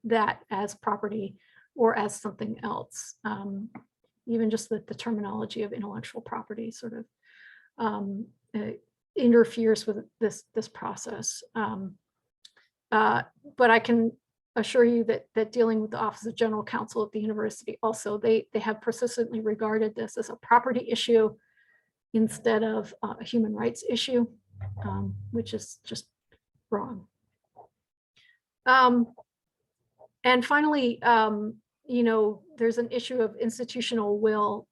that as property or as something else. Even just the terminology of intellectual property sort of interferes with this process. But I can assure you that dealing with the Office of General Counsel at the university also, they have persistently regarded this as a property issue instead of a human rights issue, which is just wrong. And finally, you know, there's an issue of institutional will.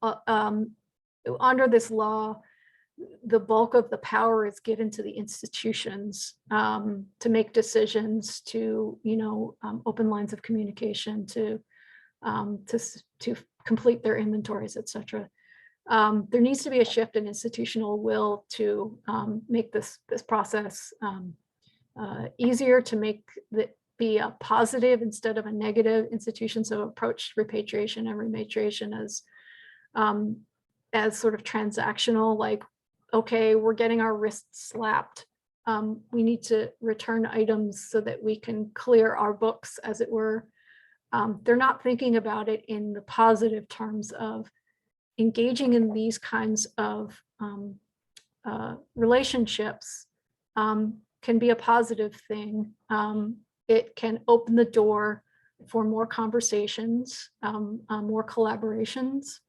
Under this law, the bulk of the power is given to the institutions to make decisions, to, you know, open lines of communication, to complete their inventories, etc. There needs to be a shift in institutional will to make this process easier, to make be a positive instead of a negative. Institutions have approached repatriation and rematriation as sort of transactional, like, okay, we're getting our wrists slapped. We need to return items so that we can clear our books, as it were. they're not thinking about it in the positive terms of engaging in these kinds of relationships can be a positive thing. It can open the door for more conversations, more collaborations.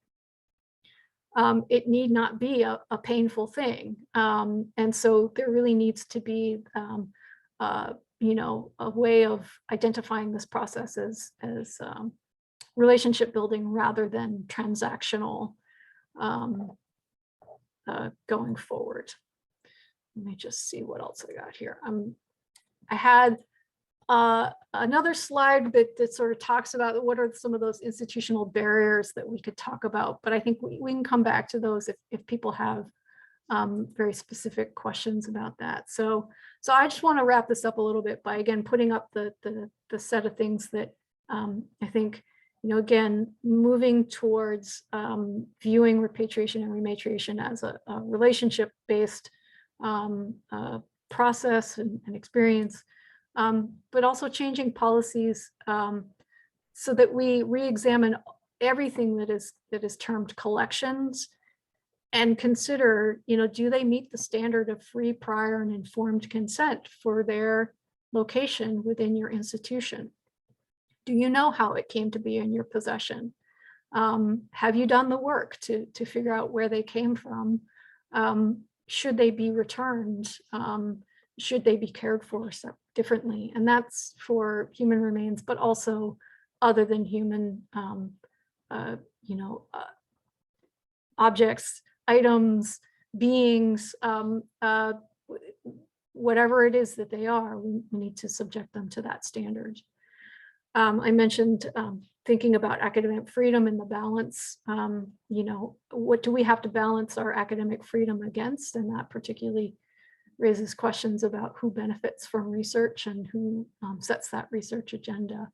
It need not be a painful thing. And so there really needs to be, you know, a way of identifying this process as relationship building rather than transactional going forward. Let me just see what else I got here. I had another slide that sort of talks about what are some of those institutional barriers that we could talk about, but I think we can come back to those if people have very specific questions about that. So I just want to wrap this up a little bit by, again, putting up the set of things that I think, you know, again, moving towards viewing repatriation and rematriation as a relationship-based process and experience, but also changing policies so that we re-examine everything that is termed collections and consider, you know, do they meet the standard of free, prior, and informed consent for their location within your institution? Do you know how it came to be in your possession? Have you done the work to figure out where they came from? Should they be returned? Should they be cared for differently? And that's for human remains, but also other than human, you know, objects, items, beings, whatever it is that they are, we need to subject them to that standard. I mentioned thinking about academic freedom and the balance. You know, what do we have to balance our academic freedom against? And that particularly raises questions about who benefits from research and who sets that research agenda.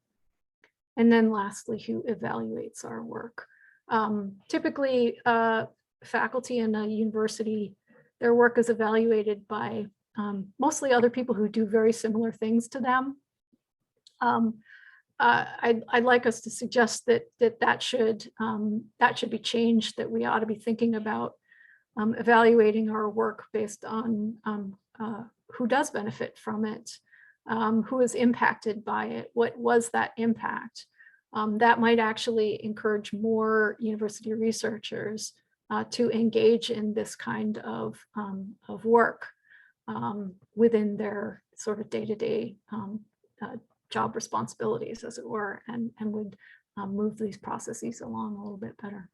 And then lastly, who evaluates our work. Typically, faculty in a university, their work is evaluated by mostly other people who do very similar things to them. I'd like us to suggest that should be changed, that we ought to be thinking about evaluating our work based on who does benefit from it, who is impacted by it, what was that impact. That might actually encourage more university researchers to engage in this kind of work within their sort of day-to-day job responsibilities, as it were, and would move these processes along a little bit better.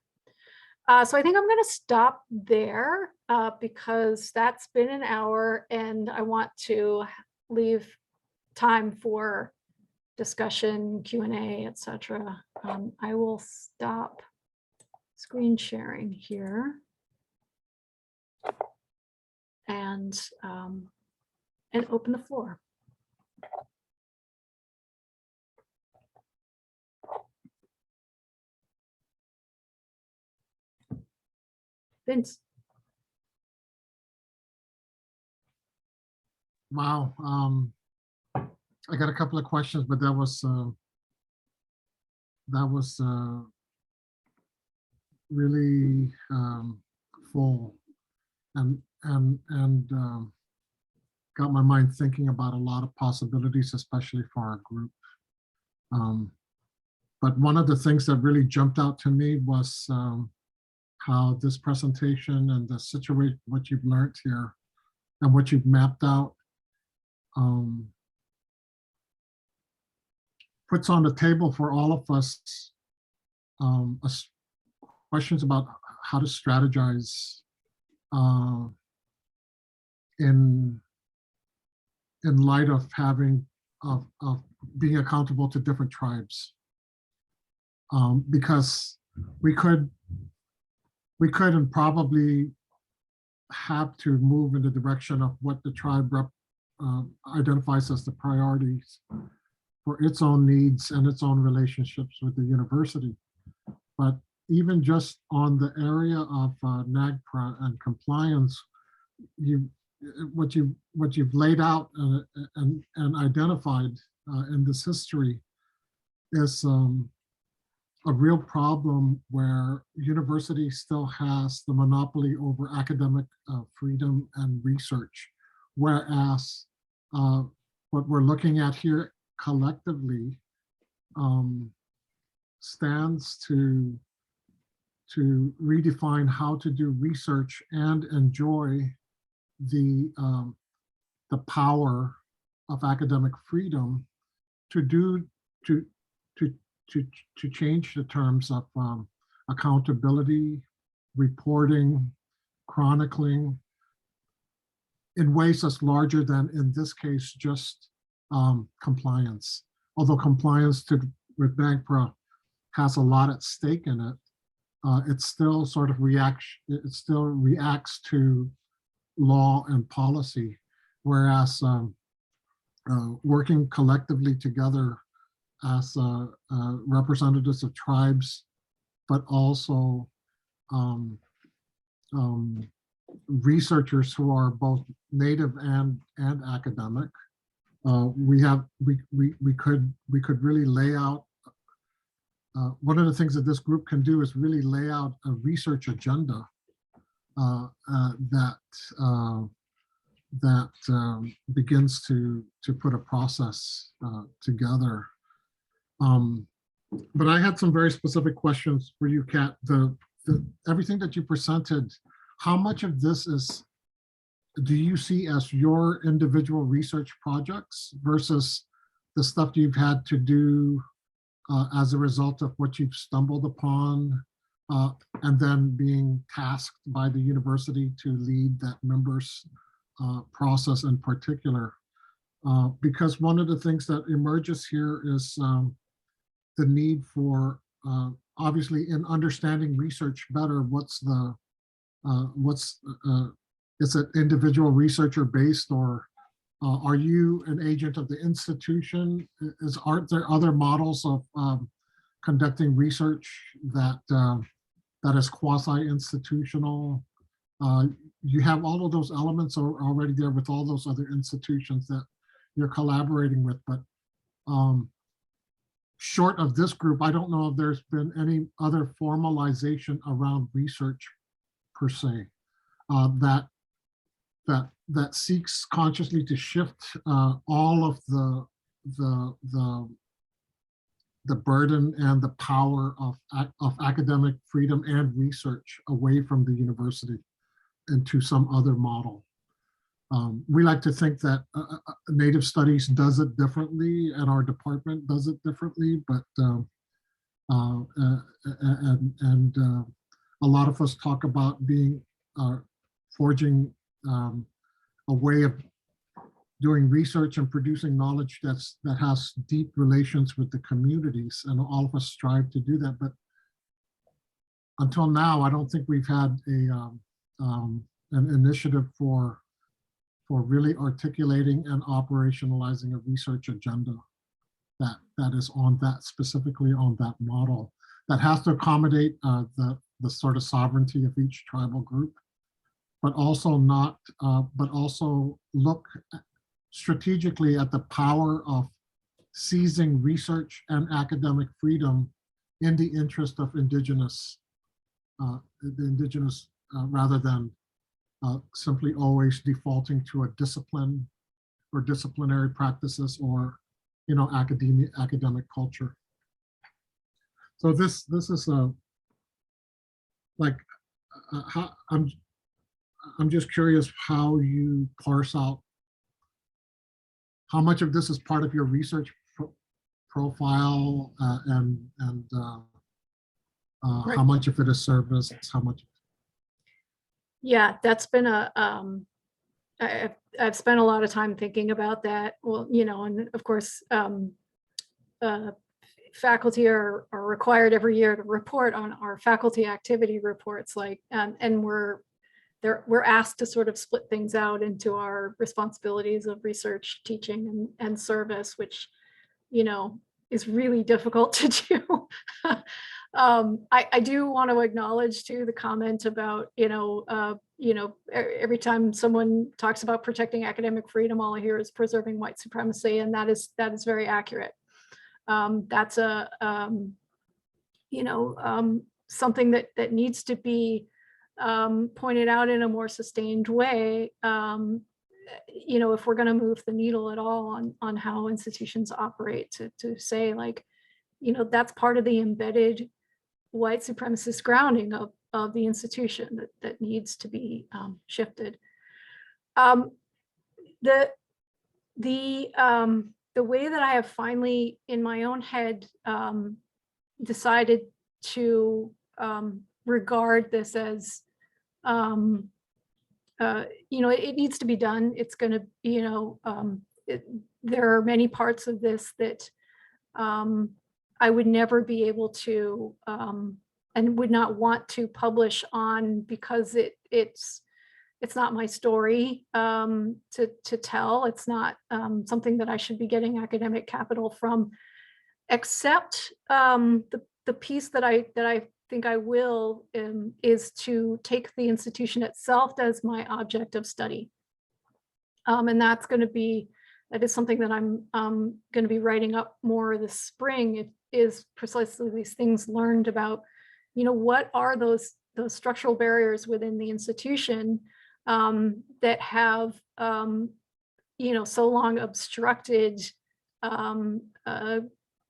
So I think I'm going to stop there because that's been an hour and I want to leave time for discussion, Q&A, etc. I will stop screen sharing here and open the floor. Vince. Wow. I got a couple of questions, but that was really full and got my mind thinking about a lot of possibilities, especially for our group. But one of the things that really jumped out to me was how this presentation and the situation, what you've learned here and what you've mapped out puts on the table for all of us questions about how to strategize in light of having of being accountable to different tribes, because we could and probably have to move in the direction of what the tribe identifies as the priorities for its own needs and its own relationships with the university. But even just on the area of NAGPRA and compliance, what you've laid out and identified in this history is a real problem where university still has the monopoly over academic freedom and research, whereas what we're looking at here collectively stands to redefine how to do research and enjoy the power of academic freedom to do to change the terms of accountability, reporting, chronicling in ways that's larger than, in this case, just compliance. Although compliance with NAGPRA has a lot at stake in it, it still sort of reacts to law and policy, whereas working collectively together as representatives of tribes, but also researchers who are both native and academic. We could really lay out. One of the things that this group can do is really lay out a research agenda that begins to put a process together. But I had some very specific questions for you, Kat. Everything that you presented, how much of this do you see as your individual research projects versus the stuff you've had to do as a result of what you've stumbled upon, and then being tasked by the university to lead that members process in particular? Because one of the things that emerges here is the need for, obviously, in understanding research better, is it individual researcher based, or are you an agent of the institution? Aren't there other models of conducting research that is quasi-institutional? You have all of those elements already there with all those other institutions that you're collaborating with, but short of this group, I don't know if there's been any other formalization around research per se that seeks consciously to shift all of the burden and the power of academic freedom and research away from the university into some other model. We like to think that Native Studies does it differently and our department does it differently, but a lot of us talk about forging a way of doing research and producing knowledge that has deep relations with the communities, and all of us strive to do that. But until now, I don't think we've had an initiative for really articulating and operationalizing a research agenda that is specifically on that model, that has to accommodate the sort of sovereignty of each tribal group, but also look strategically at the power of seizing research and academic freedom in the interest of indigenous, rather than simply always defaulting to a discipline or disciplinary practices or academic culture. So this is how I'm just curious how you parse out how much of this is part of your research profile and Right. How much of it is service, how much. Yeah, that's been I've spent a lot of time thinking about that. Well, and of course, faculty are required every year to report on our faculty activity reports, and we're asked to sort of split things out into our responsibilities of research, teaching, and service, which, is really difficult to do. I do want to acknowledge too the comment about, every time someone talks about protecting academic freedom, all I hear is preserving white supremacy, and that is very accurate. That's something that needs to be pointed out in a more sustained way. If we're going to move the needle at all on how institutions operate, to say like, that's part of the embedded white supremacist grounding of the institution that needs to be shifted. The way that I have finally in my own head decided to regard this as, it needs to be done. It's going to, there are many parts of this that I would never be able to and would not want to publish on, because it's not my story to tell. It's not something that I should be getting academic capital from, except the piece that I think I will is to take the institution itself as my object of study. And that is something that I'm going to be writing up more this spring. It is precisely these things learned about, what are those structural barriers within the institution that have, so long obstructed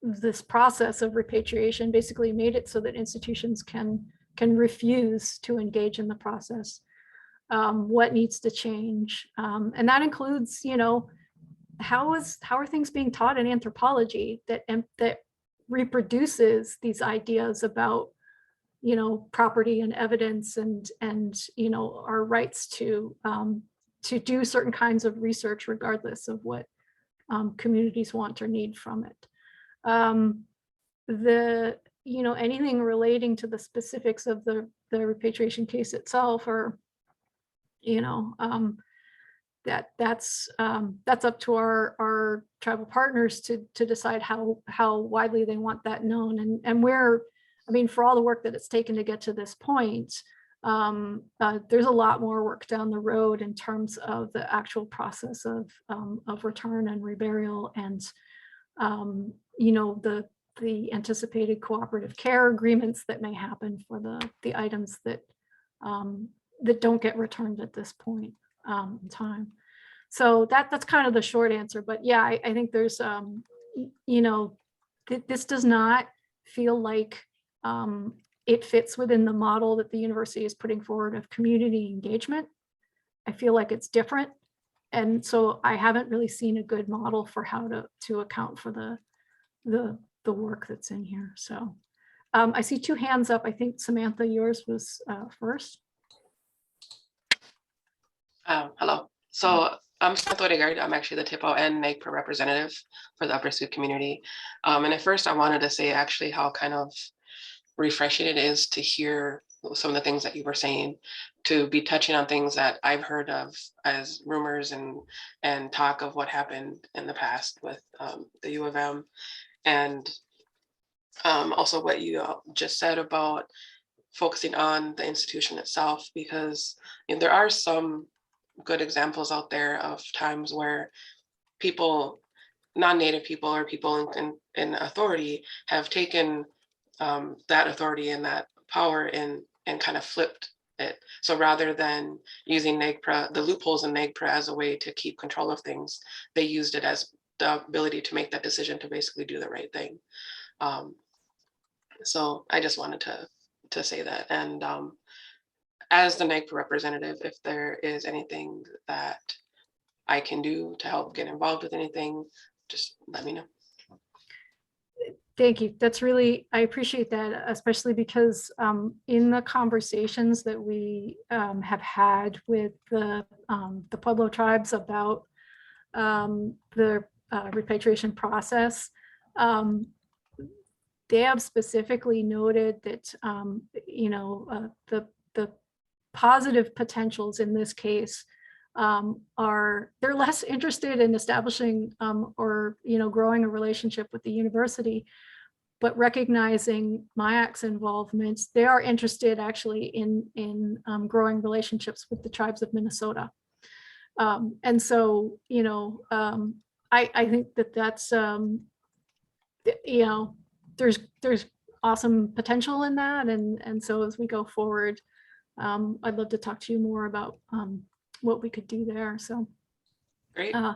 this process of repatriation, basically made it so that institutions can refuse to engage in the process. What needs to change, and that includes, how are things being taught in anthropology that reproduces these ideas about, property and evidence and our rights to do certain kinds of research regardless of what communities want or need from it. Anything relating to the specifics of the repatriation case itself, or that's up to our tribal partners to decide how widely they want that known, and where, for all the work that it's taken to get to this point, there's a lot more work down the road in terms of the actual process of return and reburial, and the anticipated cooperative care agreements that may happen for the items that don't get returned at this point in time. So that's kind of the short answer. But yeah, I think there's this does not feel like it fits within the model that the university is putting forward of community engagement. I feel like it's different. And so I haven't really seen a good model for how to account for the work that's in here. So I see two hands up. I think Samantha, yours was first. Hello. So I'm Samantha Odegaard. I'm actually the TIPO and NAGPRA representative for the Upper Sioux community. And at first I wanted to say actually how kind of refreshing it is to hear some of the things that you were saying, to be touching on things that I've heard of as rumors and talk of what happened in the past with the U of M. And also what you just said about focusing on the institution itself, because there are some good examples out there of times where people, non-Native people or people in authority, have taken that authority and that power and kind of flipped it. So rather than using NAGPRA, the loopholes in NAGPRA as a way to keep control of things, they used it as the ability to make that decision to basically do the right thing. So I just wanted to say that. And as the NAGPRA representative, if there is anything that I can do to help get involved with anything, just let me know. Thank you. That's really, I appreciate that, especially because in the conversations that we have had with the Pueblo tribes about the repatriation process, they have specifically noted that the positive potentials in this case they're less interested in establishing or growing a relationship with the university, but recognizing MIAC's involvement, they are interested actually in growing relationships with the tribes of Minnesota. And so, I think that's you know, there's awesome potential in that. And so as we go forward, I'd love to talk to you more about what we could do there. So Great. yeah.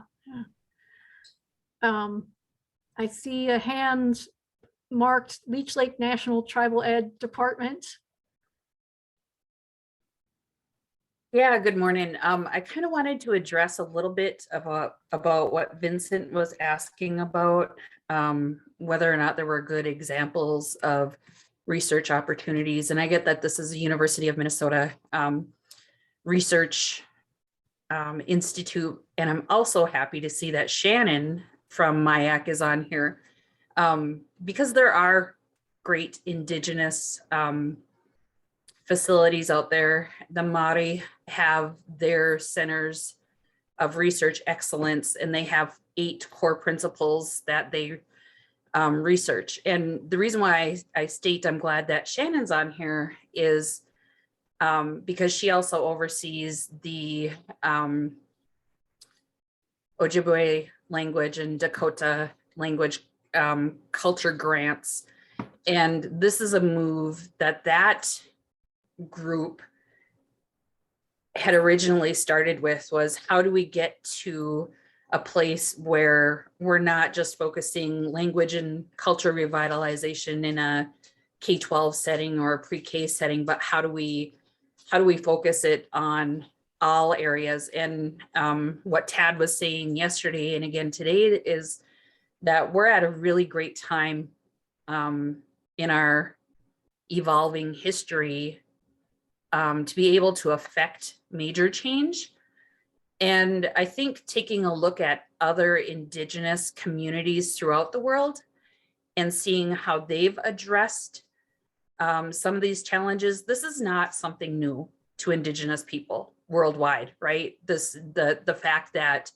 I see a hand marked Leech Lake National Tribal Ed Department. Yeah, good morning. I kind of wanted to address a little bit about what Vincent was asking about, whether or not there were good examples of research opportunities. And I get that this is a University of Minnesota research institute. And I'm also happy to see that Shannon from MIAC is on here, because there are great Indigenous facilities out there. The Māori have their centers of research excellence, and they have 8 core principles that they research. And the reason why I state I'm glad that Shannon's on here is because she also oversees the Ojibwe language and Dakota language culture grants. And this is a move that group had originally started with, was how do we get to a place where we're not just focusing language and culture revitalization in a K-12 setting or a pre-K setting, but how do we focus it on all areas? And what Tad was saying yesterday and again today is that we're at a really great time in our evolving history to be able to affect major change. And I think taking a look at other Indigenous communities throughout the world and seeing how they've addressed some of these challenges, this is not something new to Indigenous people worldwide, right? The fact that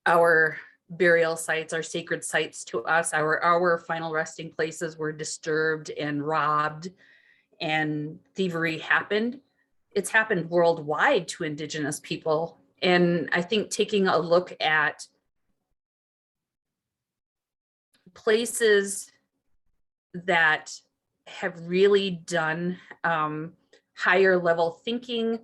our burial sites, our sacred sites to us, our final resting places were disturbed and robbed, and thievery happened. It's happened worldwide to Indigenous people. And I think taking a look at places that have really done higher level thinking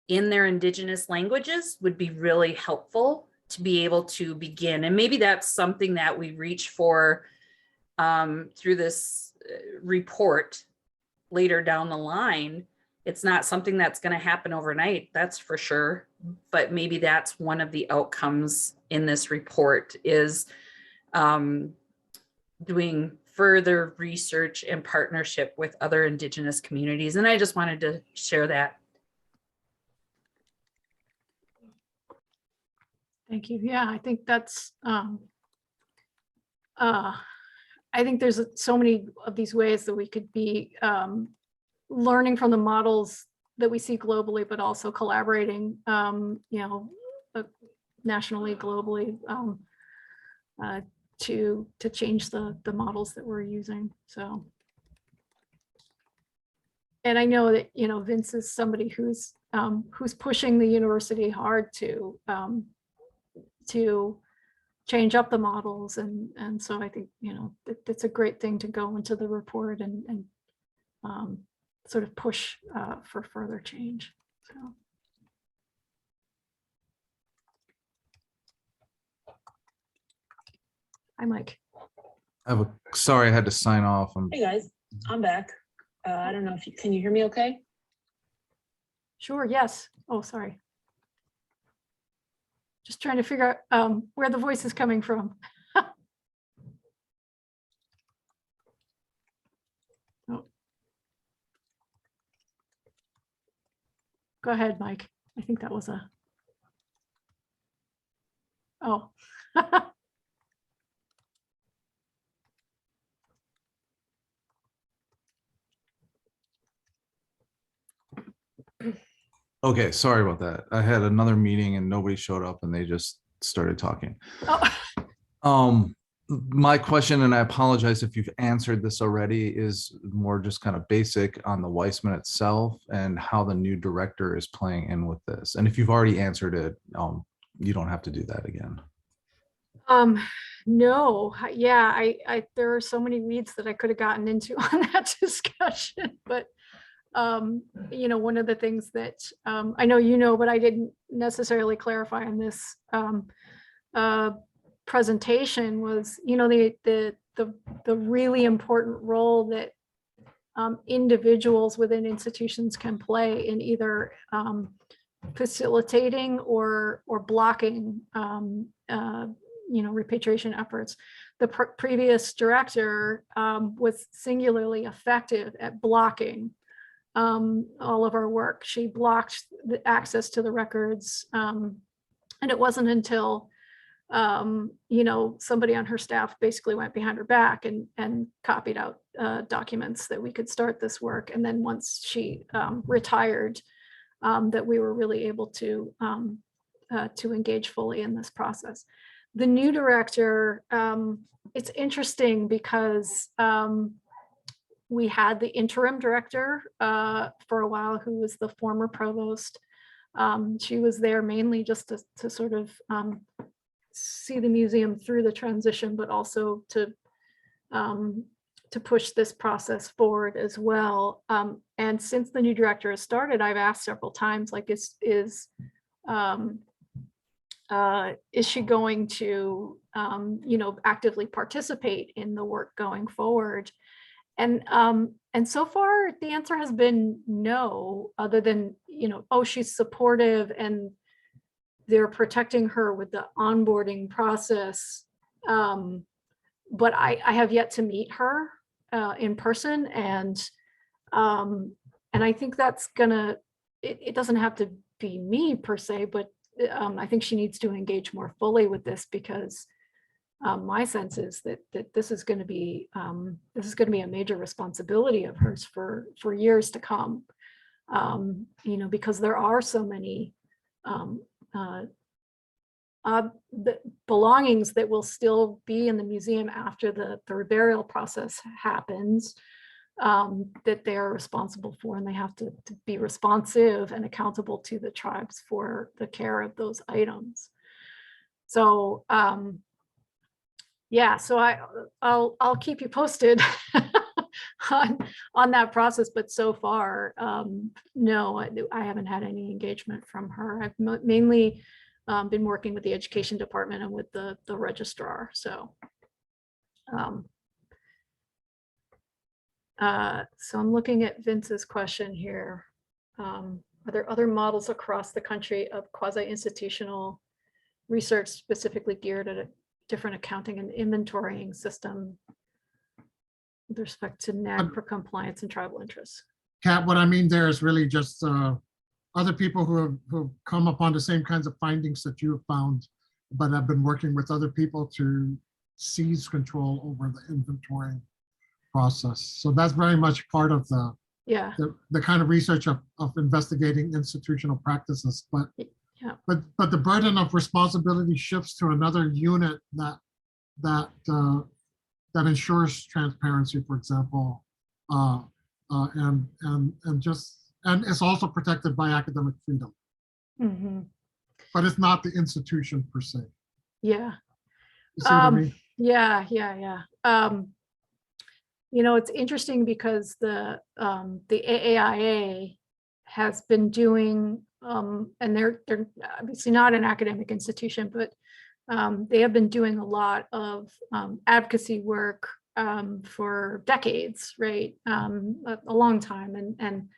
in their Indigenous languages would be really helpful to be able to begin. And maybe that's something that we reach for through this report later down the line. It's not something that's going to happen overnight, that's for sure. But maybe that's one of the outcomes in this report is doing further research and partnership with other Indigenous communities. And I just wanted to share that. Thank you. Yeah, I think that's, I think there's so many of these ways that we could be learning from the models that we see globally, but also collaborating, nationally, globally, to change the models that we're using. So, and I know that, Vince is somebody who's pushing the university hard to change up the models. And so I think, that's a great thing to go into the report and sort of push for further change. So. Hi, Mike. Sorry, I had to sign off. Hey guys, I'm back. I don't know if can you hear me okay? Sure, yes. Oh, sorry. Just trying to figure out where the voice is coming from. Oh. Go ahead, Mike. I think that was a. Oh. Okay, sorry about that. I had another meeting and nobody showed up and they just started talking. Oh. My question, and I apologize if you've answered this already, is more just kind of basic on the Weissman itself and how the new director is playing in with this. And if you've already answered it, you don't have to do that again. No, yeah, there are so many weeds that I could have gotten into on that discussion, but one of the things that I know but I didn't necessarily clarify in this presentation was, the really important role that individuals within institutions can play in either facilitating or blocking repatriation efforts. The previous director was singularly effective at blocking all of our work. She blocked the access to the records, and it wasn't until somebody on her staff basically went behind her back and copied out documents that we could start this work. And then once she retired, that we were really able to engage fully in this process. The new director, it's interesting because we had the interim director for a while, who was the former provost. She was there mainly just to sort of see the museum through the transition, but also to push this process forward as well. And since the new director has started, I've asked several times, like, is she going to actively participate in the work going forward? And so far the answer has been no, other than she's supportive and they're protecting her with the onboarding process. But I have yet to meet her in person, and I think that's it doesn't have to be me per se, but I think she needs to engage more fully with this, because my sense is that this is going to be a major responsibility of hers for years to come. Because there are so many the belongings that will still be in the museum after the burial process happens, that they are responsible for, and they have to be responsive and accountable to the tribes for the care of those items. So yeah, so I'll keep you posted on that process, but so far no, I haven't had any engagement from her. I've mainly been working with the education department and with the registrar. So so I'm looking at Vince's question here. Are there other models across the country of quasi-institutional research specifically geared at a different accounting and inventorying system with respect to NAGPRA compliance and tribal interests? Kat, what I mean there is really just other people who have come upon the same kinds of findings that you have found, but have been working with other people to seize control over the inventory process. So that's very much part of the kind of research of investigating institutional practices. But but the burden of responsibility shifts to another unit that ensures transparency, for example, and it's also protected by academic freedom. Mm-hmm. But it's not the institution per se. Yeah. You see what I mean? Yeah. It's interesting because the AAIA has been doing, and they're obviously not an academic institution, but they have been doing a lot of advocacy work for decades, right? A long time, and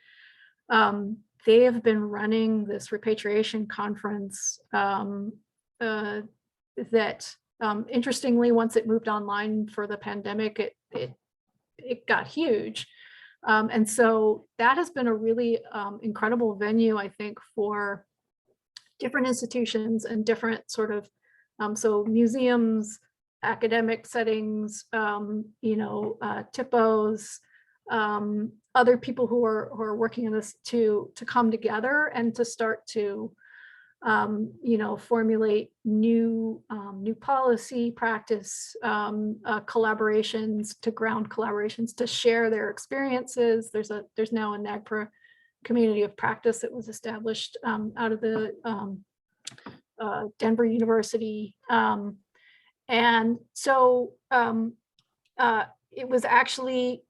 they have been running this repatriation conference that interestingly, once it moved online for the pandemic, it got huge. And so that has been a really incredible venue, I think, for different institutions and different sort of, so museums, academic settings, TIPOs, other people who are working in this to come together and to start to formulate new policy, practice, collaborations, to ground collaborations, to share their experiences. There's now a NAGPRA community of practice that was established out of the Denver University, And so it was actually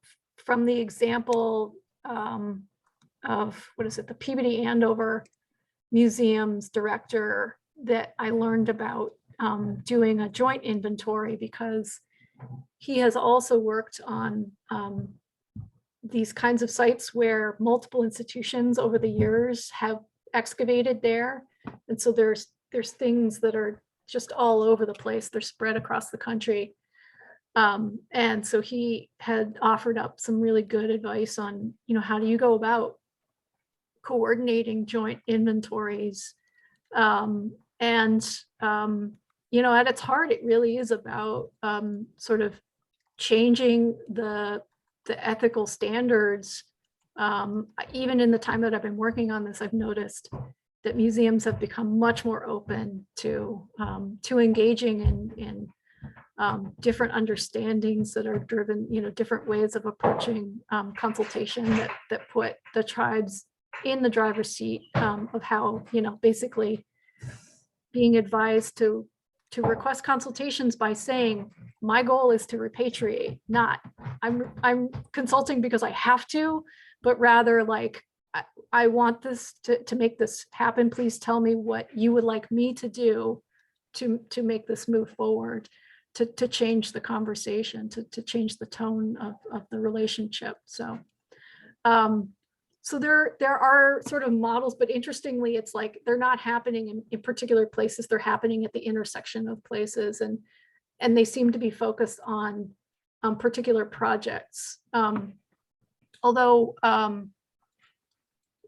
from the example of, what is it, the Peabody Andover Museum's director that I learned about doing a joint inventory, because he has also worked on these kinds of sites where multiple institutions over the years have excavated there. And so there's things that are just all over the place. They're spread across the country. And so he had offered up some really good advice on, how do you go about coordinating joint inventories? At its heart, it really is about sort of changing the ethical standards. Even in the time that I've been working on this, I've noticed that museums have become much more open to engaging in different understandings that are driven, different ways of approaching consultation that put the tribes in the driver's seat of how, basically being advised to request consultations by saying, my goal is to repatriate, not I'm consulting because I have to, but rather like, I want this to make this happen. Please tell me what you would like me to do to make this move forward, to change the conversation, to change the tone of the relationship. So there are sort of models, but interestingly, it's like they're not happening in particular places. They're happening at the intersection of places, and they seem to be focused on particular projects. Although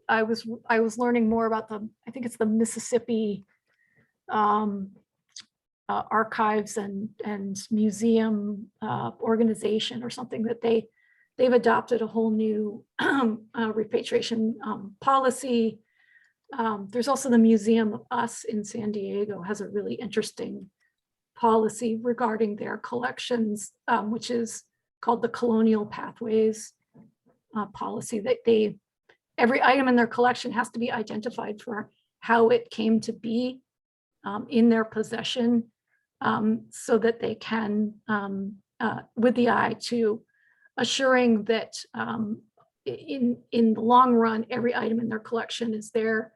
I was learning more about I think it's the Mississippi Archives and Museum organization or something, that they've adopted a whole new repatriation policy. There's also the Museum of Us in San Diego has a really interesting policy regarding their collections, which is called the Colonial Pathways policy, that every item in their collection has to be identified for how it came to be in their possession, so that they can, with the eye to assuring that in the long run, every item in their collection is there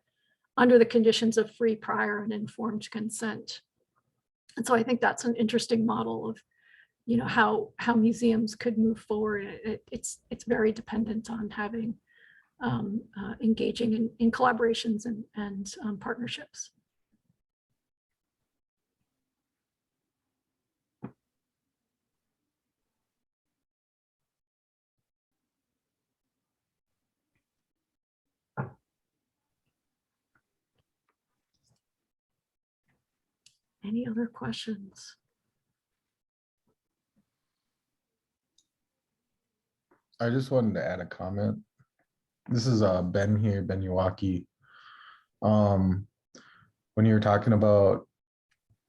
under the conditions of free, prior, and informed consent. And so I think that's an interesting model of, how museums could move forward. It's very dependent on having engaging in collaborations and partnerships. Any other questions? I just wanted to add a comment. This is Ben here, Ben Uwaki. When you were talking about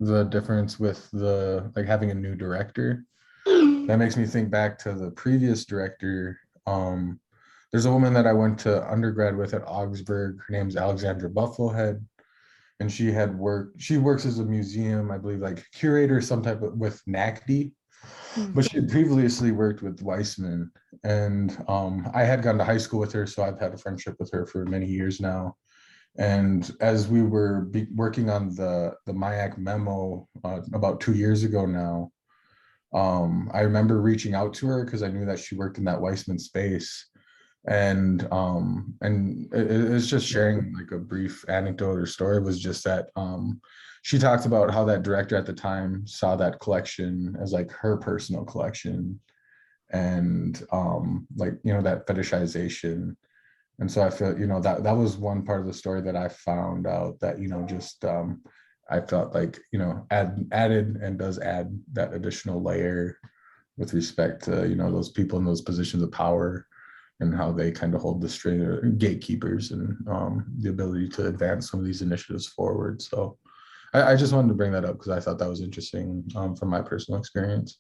the difference with having a new director, that makes me think back to the previous director. There's a woman that I went to undergrad with at Augsburg. Her name's Alexandra Buffalohead. And she works as a museum, I believe, like curator, some type of with NAGPRA, but she had previously worked with Weissman. And I had gone to high school with her, so I've had a friendship with her for many years now. And as we were working on the MIAC memo about 2 years ago now, I remember reaching out to her because I knew that she worked in that Weissman space. And it's just sharing like a brief anecdote or story, was just that she talked about how that director at the time saw that collection as like her personal collection, and that fetishization. And so I feel, that was one part of the story that I found out that, I felt like, added and does add that additional layer with respect to, those people in those positions of power, and how they kind of hold the string, gatekeepers, and the ability to advance some of these initiatives forward. So I just wanted to bring that up because I thought that was interesting from my personal experience.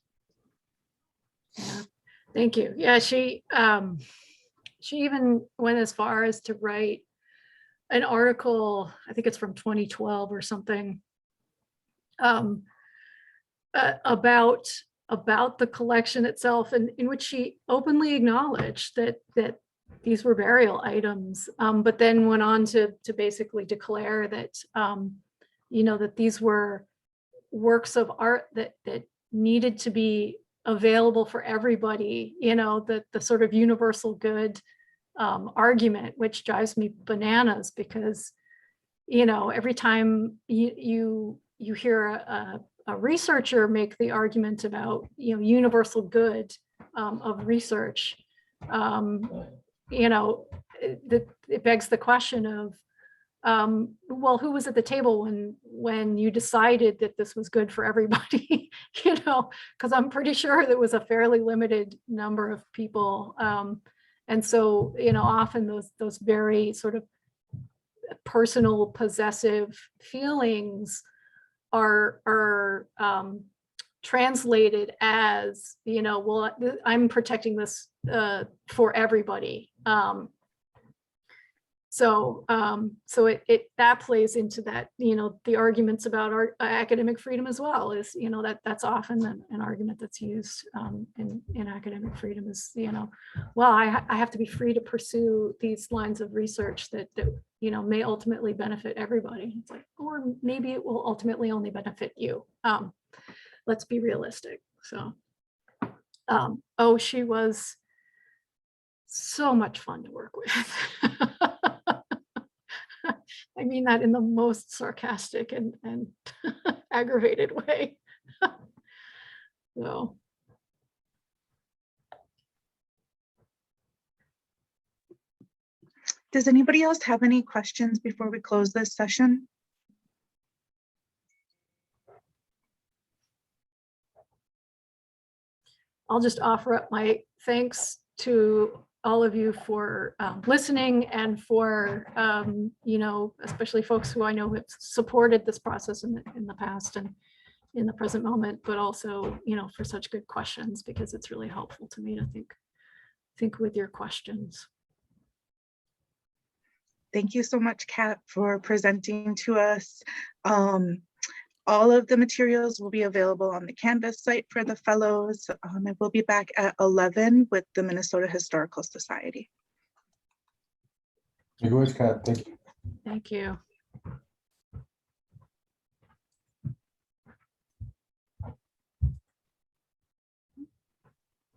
Yeah, thank you. Yeah, she even went as far as to write an article, I think it's from 2012 or something, about the collection itself, and in which she openly acknowledged that these were burial items, but then went on to basically declare that that these were works of art that needed to be available for everybody, the sort of universal good argument, which drives me bananas, because every time you hear a researcher make the argument about universal good of research, it begs the question of, well, who was at the table when you decided that this was good for everybody? Because I'm pretty sure there was a fairly limited number of people, and so often those very sort of personal possessive feelings are translated as, well, I'm protecting this for everybody. So that plays into that, the arguments about our academic freedom as well, is, that's often an argument that's used in academic freedom is, well, I have to be free to pursue these lines of research that may ultimately benefit everybody. It's like, or maybe it will ultimately only benefit you. Let's be realistic. So, oh, she was so much fun to work with. I mean that in the most sarcastic and aggravated way. So. Does anybody else have any questions before we close this session? I'll just offer up my thanks to all of you for listening, and for, especially folks who I know have supported this process in the past and in the present moment, but also, for such good questions, because it's really helpful to me to think with your questions. Thank you so much, Kat, for presenting to us. All of the materials will be available on the Canvas site for the fellows. I will be back at 11 with the Minnesota Historical Society. Thank you, Kat. Thank you. Thank you.